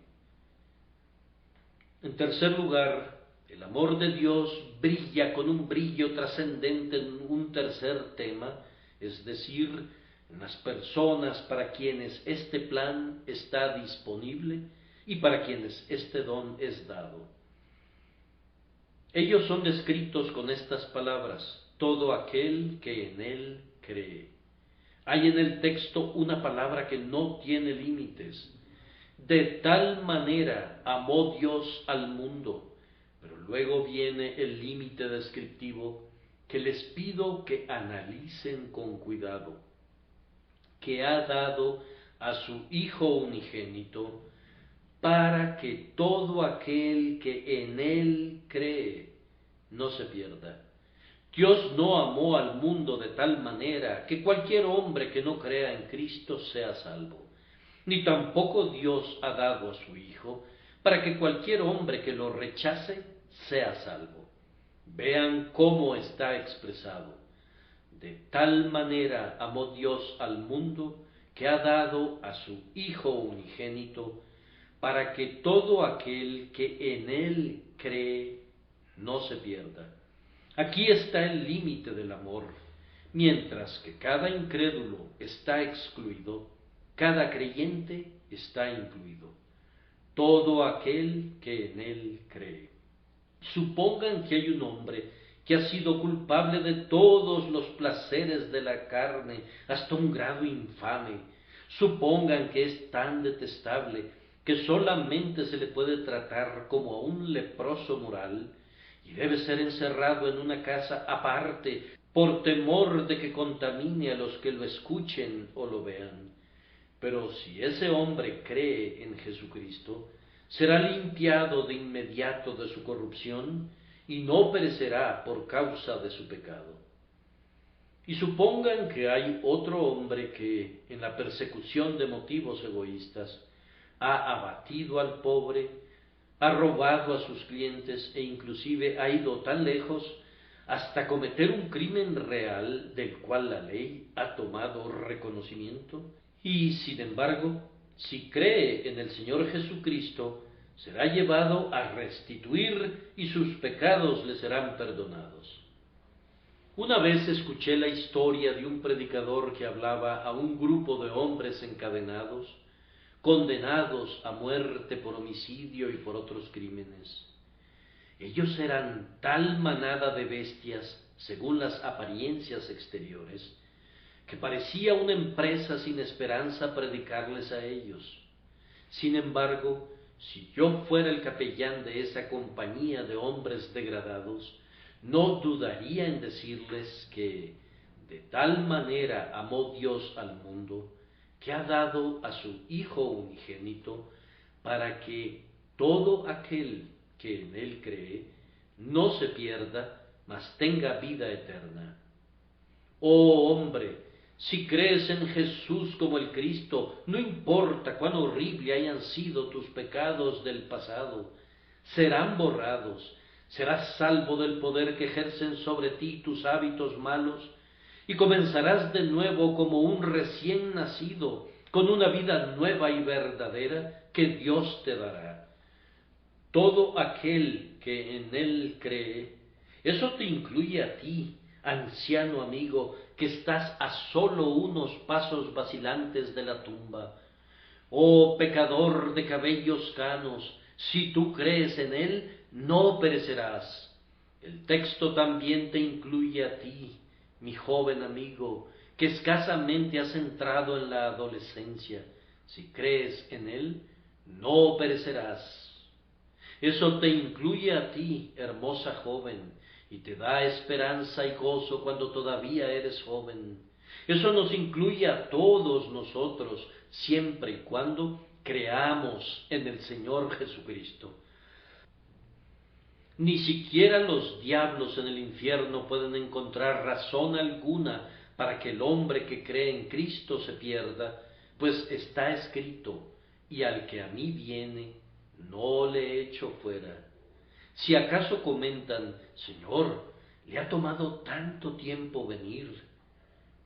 En tercer lugar, el amor de Dios brilla con un brillo trascendente en un tercer tema, es decir, en las personas para quienes este plan está disponible y para quienes este don es dado. Ellos son descritos con estas palabras: todo aquel que en Él cree. Hay en el texto una palabra que no tiene límites. De tal manera amó Dios al mundo, pero luego viene el límite descriptivo, que les pido que analicen con cuidado, que ha dado a su Hijo unigénito, para que todo aquel que en Él cree no se pierda. Dios no amó al mundo de tal manera que cualquier hombre que no crea en Cristo sea salvo, ni tampoco Dios ha dado a su Hijo para que cualquier hombre que lo rechace sea salvo. Vean cómo está expresado. De tal manera amó Dios al mundo que ha dado a su Hijo unigénito, para que todo aquel que en Él cree no se pierda. Aquí está el límite del amor. Mientras que cada incrédulo está excluido, cada creyente está incluido. Todo aquel que en Él cree. Supongan que hay un hombre que ha sido culpable de todos los placeres de la carne hasta un grado infame. Supongan que es tan detestable que solamente se le puede tratar como a un leproso moral y debe ser encerrado en una casa aparte por temor de que contamine a los que lo escuchen o lo vean. Pero si ese hombre cree en Jesucristo, será limpiado de inmediato de su corrupción y no perecerá por causa de su pecado. Y supongan que hay otro hombre que, en la persecución de motivos egoístas, ha abatido al pobre, ha robado a sus clientes e inclusive ha ido tan lejos hasta cometer un crimen real del cual la ley ha tomado reconocimiento. Y, sin embargo, si cree en el Señor Jesucristo, será llevado a restituir y sus pecados le serán perdonados. Una vez escuché la historia de un predicador que hablaba a un grupo de hombres encadenados, condenados a muerte por homicidio y por otros crímenes. Ellos eran tal manada de bestias, según las apariencias exteriores, que parecía una empresa sin esperanza predicarles a ellos. Sin embargo, si yo fuera el capellán de esa compañía de hombres degradados, no dudaría en decirles que de tal manera amó Dios al mundo, que ha dado a su Hijo unigénito, para que todo aquel que en Él cree no se pierda, mas tenga vida eterna. Oh hombre, si crees en Jesús como el Cristo, no importa cuán horrible hayan sido tus pecados del pasado, serán borrados, serás salvo del poder que ejercen sobre ti tus hábitos malos, y comenzarás de nuevo como un recién nacido, con una vida nueva y verdadera que Dios te dará. Todo aquel que en Él cree, eso te incluye a ti, anciano amigo, que estás a solo unos pasos vacilantes de la tumba. Oh pecador de cabellos canos, si tú crees en Él, no perecerás. El texto también te incluye a ti, mi joven amigo, que escasamente has entrado en la adolescencia. Si crees en Él, no perecerás. Eso te incluye a ti, hermosa joven, y te da esperanza y gozo cuando todavía eres joven. Eso nos incluye a todos nosotros, siempre y cuando creamos en el Señor Jesucristo. Ni siquiera los diablos en el infierno pueden encontrar razón alguna para que el hombre que cree en Cristo se pierda, pues está escrito, y al que a mí viene, no le echo fuera. Si acaso comentan, Señor, ¿le ha tomado tanto tiempo venir?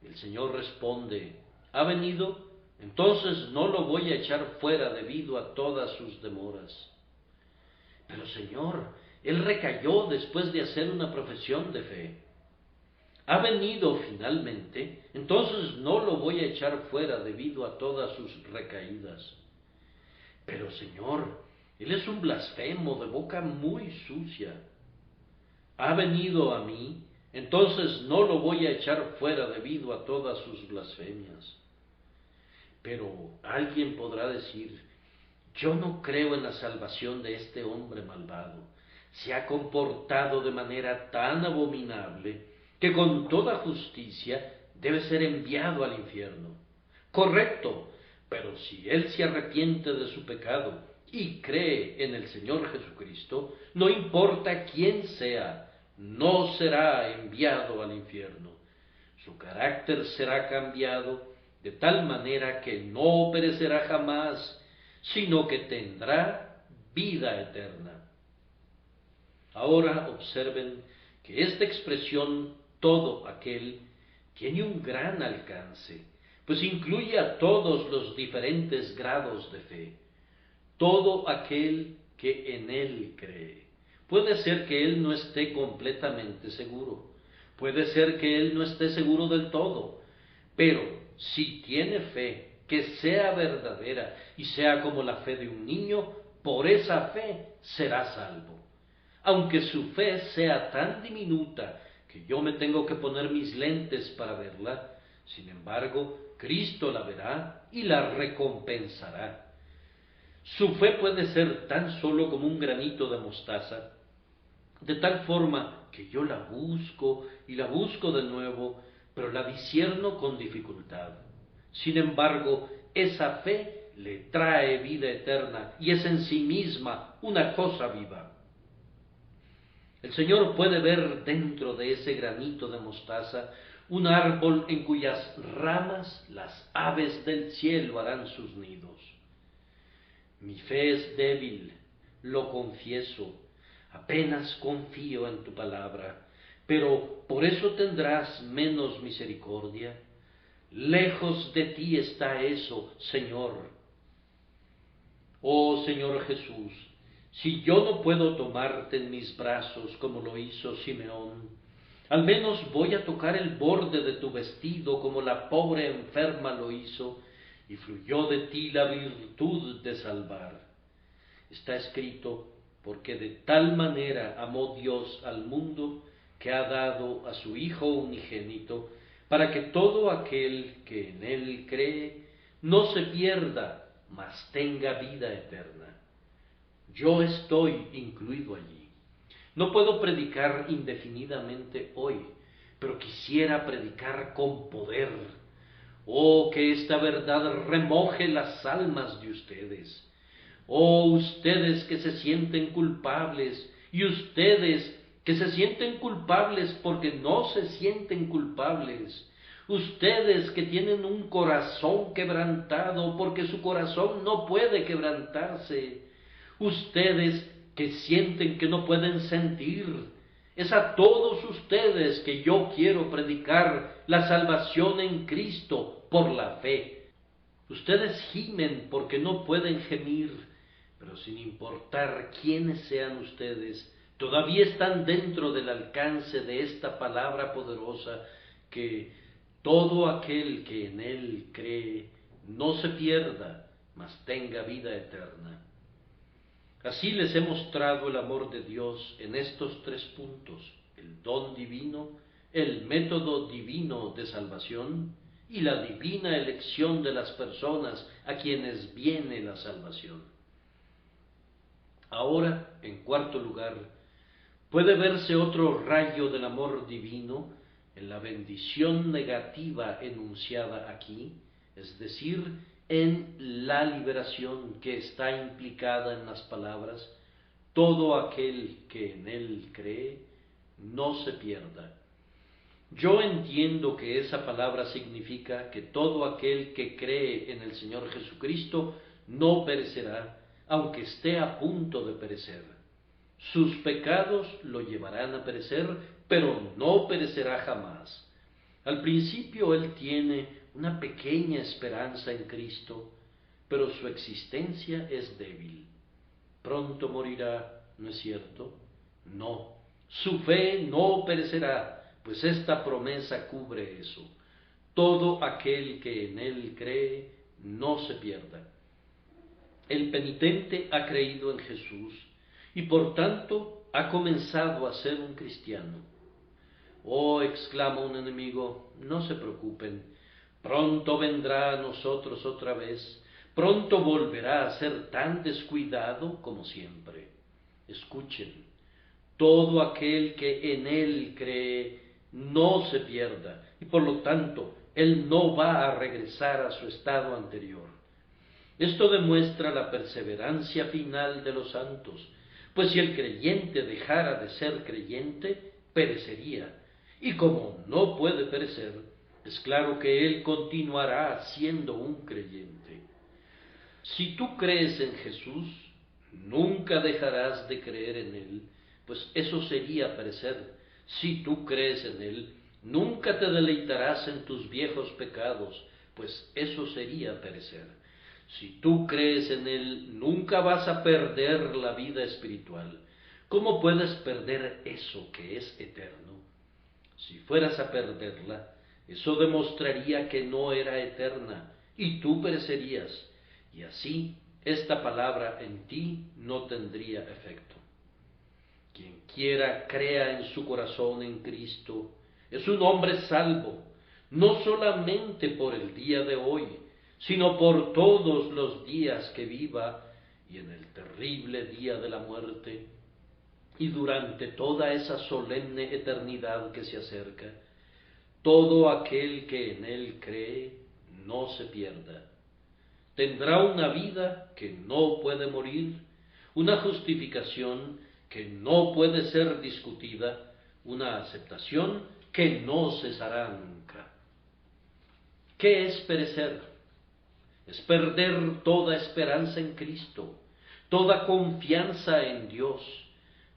El Señor responde, ¿ha venido? Entonces no lo voy a echar fuera debido a todas sus demoras. Pero Señor, él recayó después de hacer una profesión de fe. ¿Ha venido finalmente? Entonces no lo voy a echar fuera debido a todas sus recaídas. Pero Señor, él es un blasfemo de boca muy sucia. ¿Ha venido a mí? Entonces no lo voy a echar fuera debido a todas sus blasfemias. Pero alguien podrá decir, yo no creo en la salvación de este hombre malvado. Se ha comportado de manera tan abominable que con toda justicia debe ser enviado al infierno. Correcto, pero si él se arrepiente de su pecado y cree en el Señor Jesucristo, no importa quién sea, no será enviado al infierno. Su carácter será cambiado de tal manera que no perecerá jamás, sino que tendrá vida eterna. Ahora observen que esta expresión todo aquel tiene un gran alcance, pues incluye a todos los diferentes grados de fe. Todo aquel que en él cree. Puede ser que él no esté completamente seguro, puede ser que él no esté seguro del todo, pero si tiene fe que sea verdadera y sea como la fe de un niño, por esa fe será salvo. Aunque su fe sea tan diminuta que yo me tengo que poner mis lentes para verla, sin embargo, Cristo la verá y la recompensará. Su fe puede ser tan solo como un granito de mostaza, de tal forma que yo la busco y la busco de nuevo, pero la discierno con dificultad. Sin embargo, esa fe le trae vida eterna y es en sí misma una cosa viva. El Señor puede ver dentro de ese granito de mostaza un árbol en cuyas ramas las aves del cielo harán sus nidos. Mi fe es débil, lo confieso, apenas confío en tu palabra, pero ¿por eso tendrás menos misericordia? Lejos de ti está eso, Señor. Oh Señor Jesús, si yo no puedo tomarte en mis brazos como lo hizo Simeón, al menos voy a tocar el borde de tu vestido como la pobre enferma lo hizo, y fluyó de ti la virtud de salvar. Está escrito, porque de tal manera amó Dios al mundo, que ha dado a su Hijo unigénito, para que todo aquel que en él cree no se pierda, mas tenga vida eterna. Yo estoy incluido allí. No puedo predicar indefinidamente hoy, pero quisiera predicar con poder. Oh, que esta verdad remoje las almas de ustedes. Oh, ustedes que se sienten culpables, y ustedes que se sienten culpables porque no se sienten culpables. Ustedes que tienen un corazón quebrantado porque su corazón no puede quebrantarse. Ustedes que sienten que no pueden sentir. Es a todos ustedes que yo quiero predicar la salvación en Cristo por la fe. Ustedes gimen porque no pueden gemir, pero sin importar quiénes sean ustedes, todavía están dentro del alcance de esta palabra poderosa que todo aquel que en él cree no se pierda, mas tenga vida eterna. Así les he mostrado el amor de Dios en estos 3 puntos: el don divino, el método divino de salvación y la divina elección de las personas a quienes viene la salvación. Ahora, en cuarto lugar, puede verse otro rayo del amor divino en la bendición negativa enunciada aquí, es decir, en la liberación que está implicada en las palabras: todo aquel que en él cree no se pierda. Yo entiendo que esa palabra significa que todo aquel que cree en el Señor Jesucristo no perecerá, aunque esté a punto de perecer. Sus pecados lo llevarán a perecer, pero no perecerá jamás. Al principio él tiene una pequeña esperanza en Cristo, pero su existencia es débil. Pronto morirá, ¿no es cierto? No, su fe no perecerá, pues esta promesa cubre eso. Todo aquel que en él cree no se pierda. El penitente ha creído en Jesús y por tanto ha comenzado a ser un cristiano. Oh, exclama un enemigo, no se preocupen, pronto vendrá a nosotros otra vez, pronto volverá a ser tan descuidado como siempre. Escuchen, todo aquel que en él cree no se pierda, y por lo tanto, él no va a regresar a su estado anterior. Esto demuestra la perseverancia final de los santos, pues si el creyente dejara de ser creyente, perecería, y como no puede perecer, es claro que él continuará siendo un creyente. Si tú crees en Jesús, nunca dejarás de creer en Él, pues eso sería perecer. Si tú crees en Él, nunca te deleitarás en tus viejos pecados, pues eso sería perecer. Si tú crees en Él, nunca vas a perder la vida espiritual. ¿Cómo puedes perder eso que es eterno? Si fueras a perderla, eso demostraría que no era eterna, y tú perecerías, y así esta palabra en ti no tendría efecto. Quien quiera crea en su corazón en Cristo es un hombre salvo, no solamente por el día de hoy, sino por todos los días que viva y en el terrible día de la muerte, y durante toda esa solemne eternidad que se acerca. Todo aquel que en Él cree no se pierda. Tendrá una vida que no puede morir, una justificación que no puede ser discutida, una aceptación que no cesará nunca. ¿Qué es perecer? Es perder toda esperanza en Cristo, toda confianza en Dios,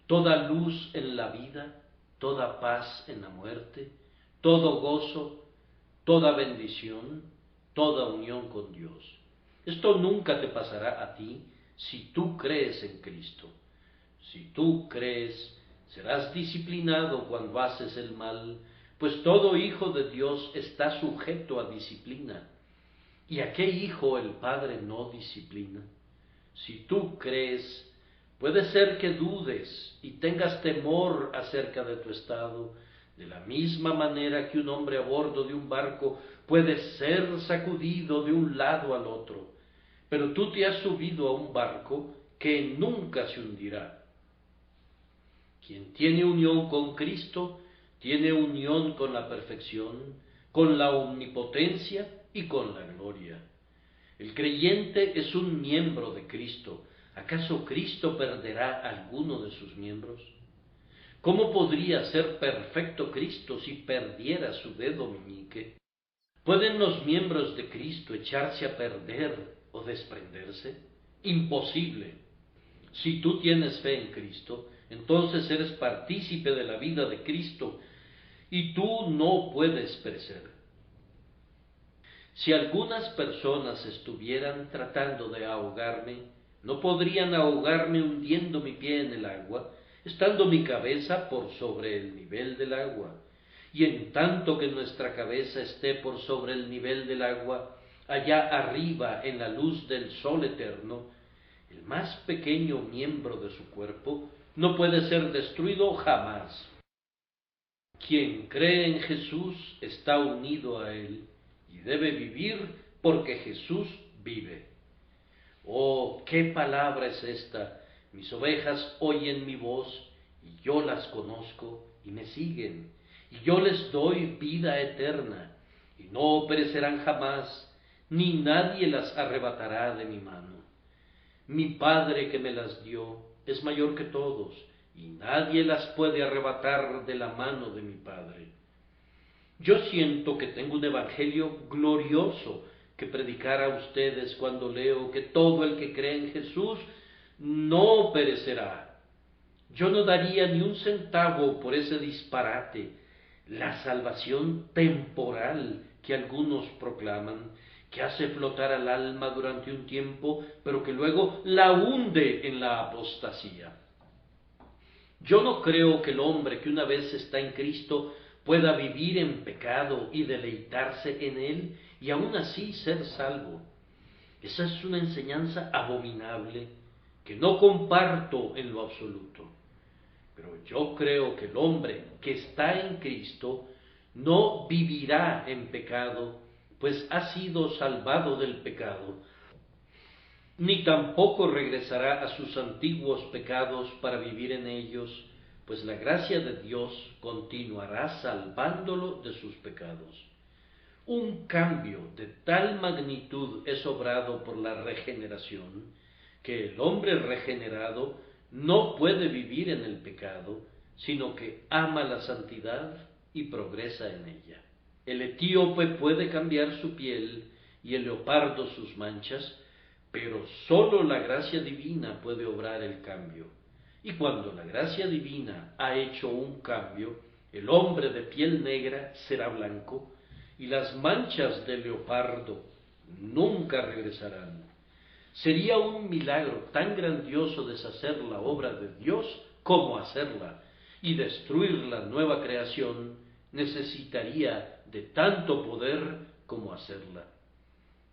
toda luz en la vida, toda paz en la muerte, todo gozo, toda bendición, toda unión con Dios. Esto nunca te pasará a ti si tú crees en Cristo. Si tú crees, serás disciplinado cuando haces el mal, pues todo hijo de Dios está sujeto a disciplina. ¿Y a qué hijo el Padre no disciplina? Si tú crees, puede ser que dudes y tengas temor acerca de tu estado, de la misma manera que un hombre a bordo de un barco puede ser sacudido de un lado al otro, pero tú te has subido a un barco que nunca se hundirá. Quien tiene unión con Cristo, tiene unión con la perfección, con la omnipotencia y con la gloria. El creyente es un miembro de Cristo. ¿Acaso Cristo perderá alguno de sus miembros? ¿Cómo podría ser perfecto Cristo si perdiera su dedo meñique? ¿Pueden los miembros de Cristo echarse a perder o desprenderse? Imposible. Si tú tienes fe en Cristo, entonces eres partícipe de la vida de Cristo y tú no puedes perecer. Si algunas personas estuvieran tratando de ahogarme, no podrían ahogarme hundiendo mi pie en el agua, estando mi cabeza por sobre el nivel del agua. Y en tanto que nuestra cabeza esté por sobre el nivel del agua, allá arriba en la luz del sol eterno, el más pequeño miembro de su cuerpo no puede ser destruido jamás. Quien cree en Jesús está unido a Él y debe vivir porque Jesús vive. Oh, qué palabra es esta. Mis ovejas oyen mi voz y yo las conozco y me siguen. Y yo les doy vida eterna y no perecerán jamás, ni nadie las arrebatará de mi mano. Mi Padre que me las dio es mayor que todos y nadie las puede arrebatar de la mano de mi Padre. Yo siento que tengo un evangelio glorioso que predicar a ustedes cuando leo que todo el que cree en Jesús no perecerá. Yo no daría ni un centavo por ese disparate, la salvación temporal que algunos proclaman, que hace flotar al alma durante un tiempo, pero que luego la hunde en la apostasía. Yo no creo que el hombre que una vez está en Cristo pueda vivir en pecado y deleitarse en él y aún así ser salvo. Esa es una enseñanza abominable que no comparto en lo absoluto. Pero yo creo que el hombre que está en Cristo no vivirá en pecado, pues ha sido salvado del pecado, ni tampoco regresará a sus antiguos pecados para vivir en ellos, pues la gracia de Dios continuará salvándolo de sus pecados. Un cambio de tal magnitud es obrado por la regeneración, que el hombre regenerado no puede vivir en el pecado, sino que ama la santidad y progresa en ella. El etíope puede cambiar su piel y el leopardo sus manchas, pero sólo la gracia divina puede obrar el cambio. Y cuando la gracia divina ha hecho un cambio, el hombre de piel negra será blanco, y las manchas del leopardo nunca regresarán. Sería un milagro tan grandioso deshacer la obra de Dios como hacerla, y destruir la nueva creación necesitaría de tanto poder como hacerla.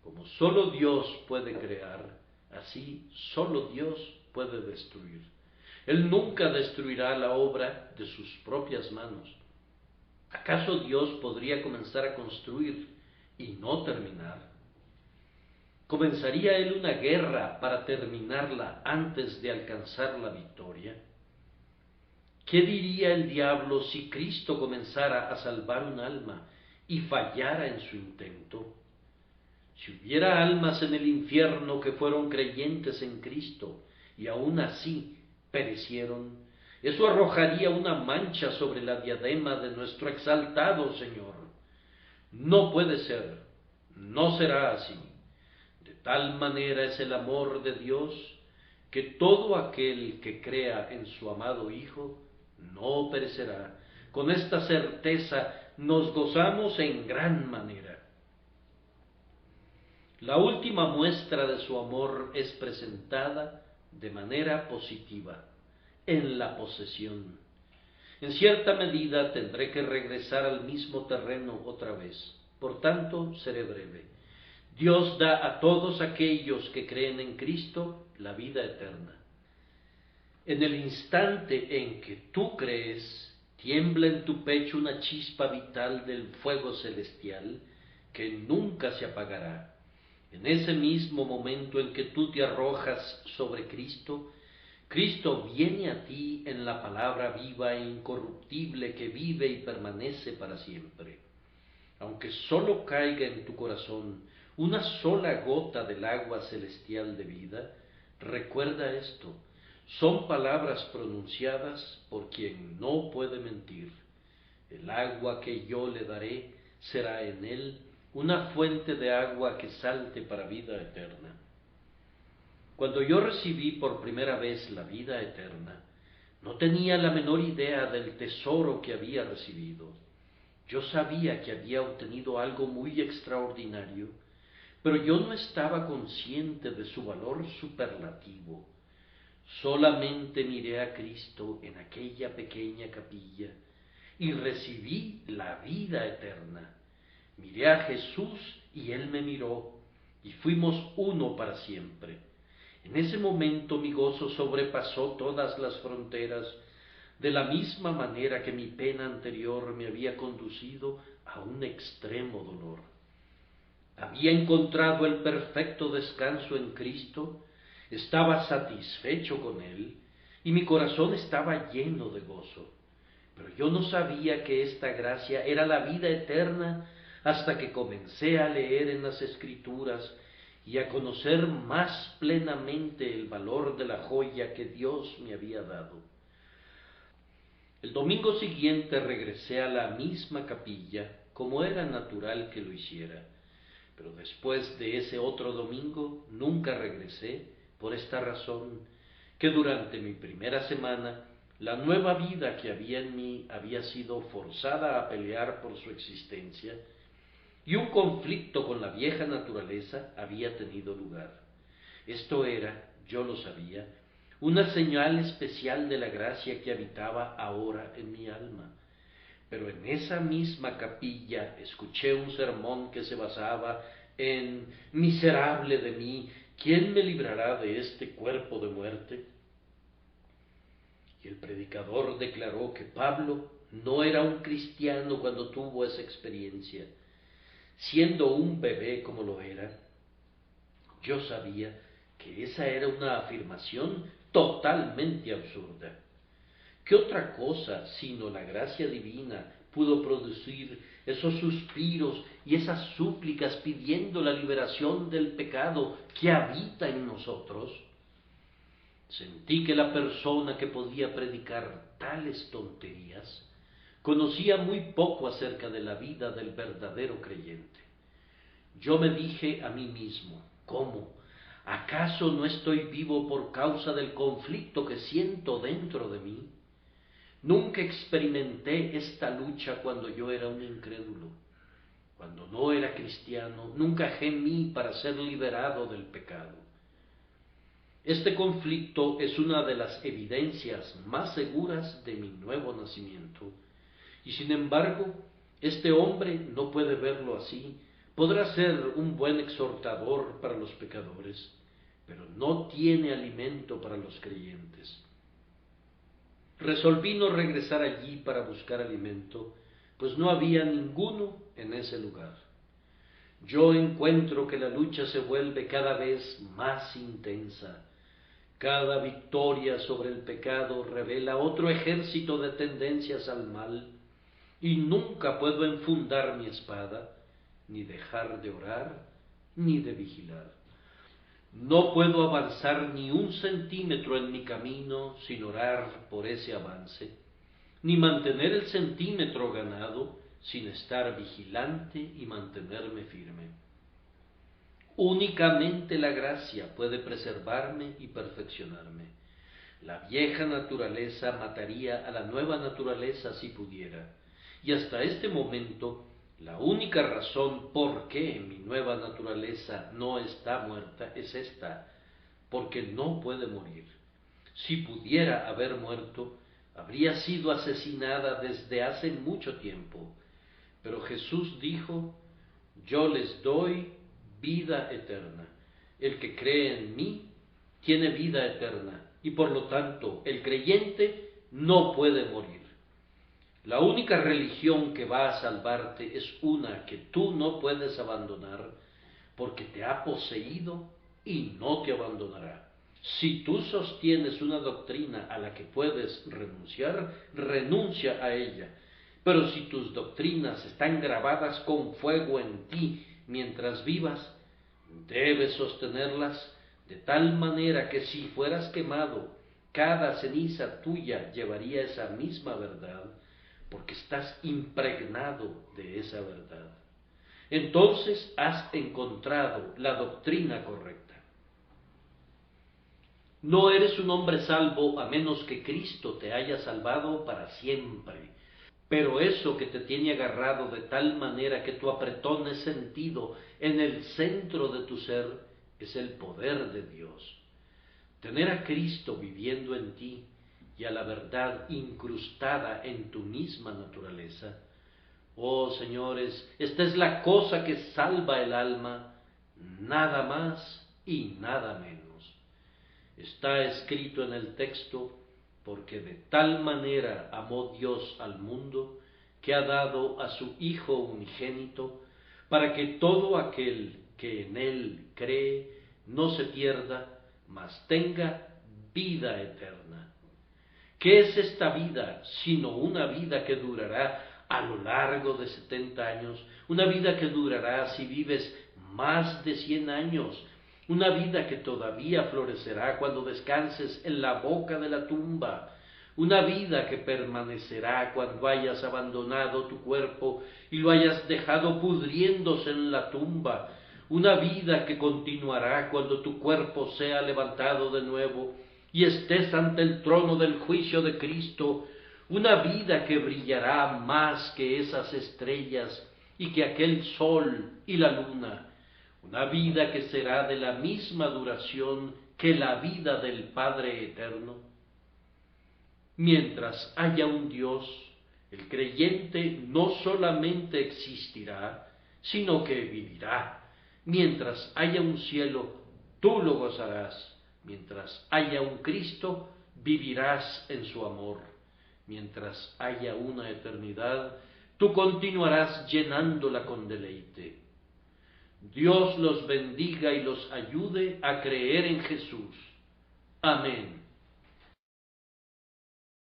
Como sólo Dios puede crear, así sólo Dios puede destruir. Él nunca destruirá la obra de sus propias manos. ¿Acaso Dios podría comenzar a construir y no terminar? ¿Comenzaría Él una guerra para terminarla antes de alcanzar la victoria? ¿Qué diría el diablo si Cristo comenzara a salvar un alma y fallara en su intento? Si hubiera almas en el infierno que fueron creyentes en Cristo y aún así perecieron, eso arrojaría una mancha sobre la diadema de nuestro exaltado Señor. No puede ser, no será así. De tal manera es el amor de Dios, que todo aquel que crea en su amado Hijo no perecerá. Con esta certeza nos gozamos en gran manera. La última muestra de su amor es presentada de manera positiva, en la posesión. En cierta medida tendré que regresar al mismo terreno otra vez, por tanto seré breve. Dios da a todos aquellos que creen en Cristo la vida eterna. En el instante en que tú crees, tiembla en tu pecho una chispa vital del fuego celestial que nunca se apagará. En ese mismo momento en que tú te arrojas sobre Cristo, Cristo viene a ti en la palabra viva e incorruptible que vive y permanece para siempre. Aunque sólo caiga en tu corazón una sola gota del agua celestial de vida, recuerda esto, son palabras pronunciadas por quien no puede mentir. El agua que yo le daré será en él una fuente de agua que salte para vida eterna. Cuando yo recibí por primera vez la vida eterna, no tenía la menor idea del tesoro que había recibido. Yo sabía que había obtenido algo muy extraordinario, pero yo no estaba consciente de su valor superlativo. Solamente miré a Cristo en aquella pequeña capilla y recibí la vida eterna. Miré a Jesús y Él me miró, y fuimos uno para siempre. En ese momento mi gozo sobrepasó todas las fronteras, de la misma manera que mi pena anterior me había conducido a un extremo dolor. Había encontrado el perfecto descanso en Cristo, estaba satisfecho con Él, y mi corazón estaba lleno de gozo. Pero yo no sabía que esta gracia era la vida eterna hasta que comencé a leer en las Escrituras y a conocer más plenamente el valor de la joya que Dios me había dado. El domingo siguiente regresé a la misma capilla, como era natural que lo hiciera, pero después de ese otro domingo nunca regresé por esta razón, que durante mi primera semana la nueva vida que había en mí había sido forzada a pelear por su existencia, y un conflicto con la vieja naturaleza había tenido lugar. Esto era, yo lo sabía, una señal especial de la gracia que habitaba ahora en mi alma. Pero en esa misma capilla escuché un sermón que se basaba en «Miserable de mí, ¿quién me librará de este cuerpo de muerte?». Y el predicador declaró que Pablo no era un cristiano cuando tuvo esa experiencia. Siendo un bebé como lo era, yo sabía que esa era una afirmación totalmente absurda. ¿Qué otra cosa sino la gracia divina pudo producir esos suspiros y esas súplicas pidiendo la liberación del pecado que habita en nosotros? Sentí que la persona que podía predicar tales tonterías conocía muy poco acerca de la vida del verdadero creyente. Yo me dije a mí mismo, ¿cómo? ¿Acaso no estoy vivo por causa del conflicto que siento dentro de mí? Nunca experimenté esta lucha cuando yo era un incrédulo. Cuando no era cristiano, nunca gemí para ser liberado del pecado. Este conflicto es una de las evidencias más seguras de mi nuevo nacimiento. Y sin embargo, este hombre no puede verlo así. Podrá ser un buen exhortador para los pecadores, pero no tiene alimento para los creyentes. Resolví no regresar allí para buscar alimento, pues no había ninguno en ese lugar. Yo encuentro que la lucha se vuelve cada vez más intensa. Cada victoria sobre el pecado revela otro ejército de tendencias al mal, y nunca puedo enfundar mi espada, ni dejar de orar, ni de vigilar. No puedo avanzar ni un centímetro en mi camino sin orar por ese avance, ni mantener el centímetro ganado sin estar vigilante y mantenerme firme. Únicamente la gracia puede preservarme y perfeccionarme. La vieja naturaleza mataría a la nueva naturaleza si pudiera, y hasta este momento la única razón por qué mi nueva naturaleza no está muerta es esta, porque no puede morir. Si pudiera haber muerto, habría sido asesinada desde hace mucho tiempo. Pero Jesús dijo, yo les doy vida eterna. El que cree en mí tiene vida eterna, y por lo tanto el creyente no puede morir. La única religión que va a salvarte es una que tú no puedes abandonar, porque te ha poseído y no te abandonará. Si tú sostienes una doctrina a la que puedes renunciar, renuncia a ella. Pero si tus doctrinas están grabadas con fuego en ti mientras vivas, debes sostenerlas de tal manera que si fueras quemado, cada ceniza tuya llevaría esa misma verdad, porque estás impregnado de esa verdad. Entonces has encontrado la doctrina correcta. No eres un hombre salvo a menos que Cristo te haya salvado para siempre. Pero eso que te tiene agarrado de tal manera que tu apretón es sentido en el centro de tu ser es el poder de Dios. Tener a Cristo viviendo en ti y a la verdad incrustada en tu misma naturaleza. Oh, señores, esta es la cosa que salva el alma, nada más y nada menos. Está escrito en el texto, porque de tal manera amó Dios al mundo, que ha dado a su Hijo unigénito, para que todo aquel que en Él cree no se pierda, mas tenga vida eterna. ¿Qué es esta vida sino una vida que durará a lo largo de 70 años? Una vida que durará si vives más de 100 años. Una vida que todavía florecerá cuando descanses en la boca de la tumba. Una vida que permanecerá cuando hayas abandonado tu cuerpo y lo hayas dejado pudriéndose en la tumba. Una vida que continuará cuando tu cuerpo sea levantado de nuevo y estés ante el trono del juicio de Cristo. Una vida que brillará más que esas estrellas y que aquel sol y la luna. Una vida que será de la misma duración que la vida del Padre eterno. Mientras haya un Dios, el creyente no solamente existirá, sino que vivirá. Mientras haya un cielo, tú lo gozarás. Mientras haya un Cristo, vivirás en su amor. Mientras haya una eternidad, tú continuarás llenándola con deleite. Dios los bendiga y los ayude a creer en Jesús. Amén.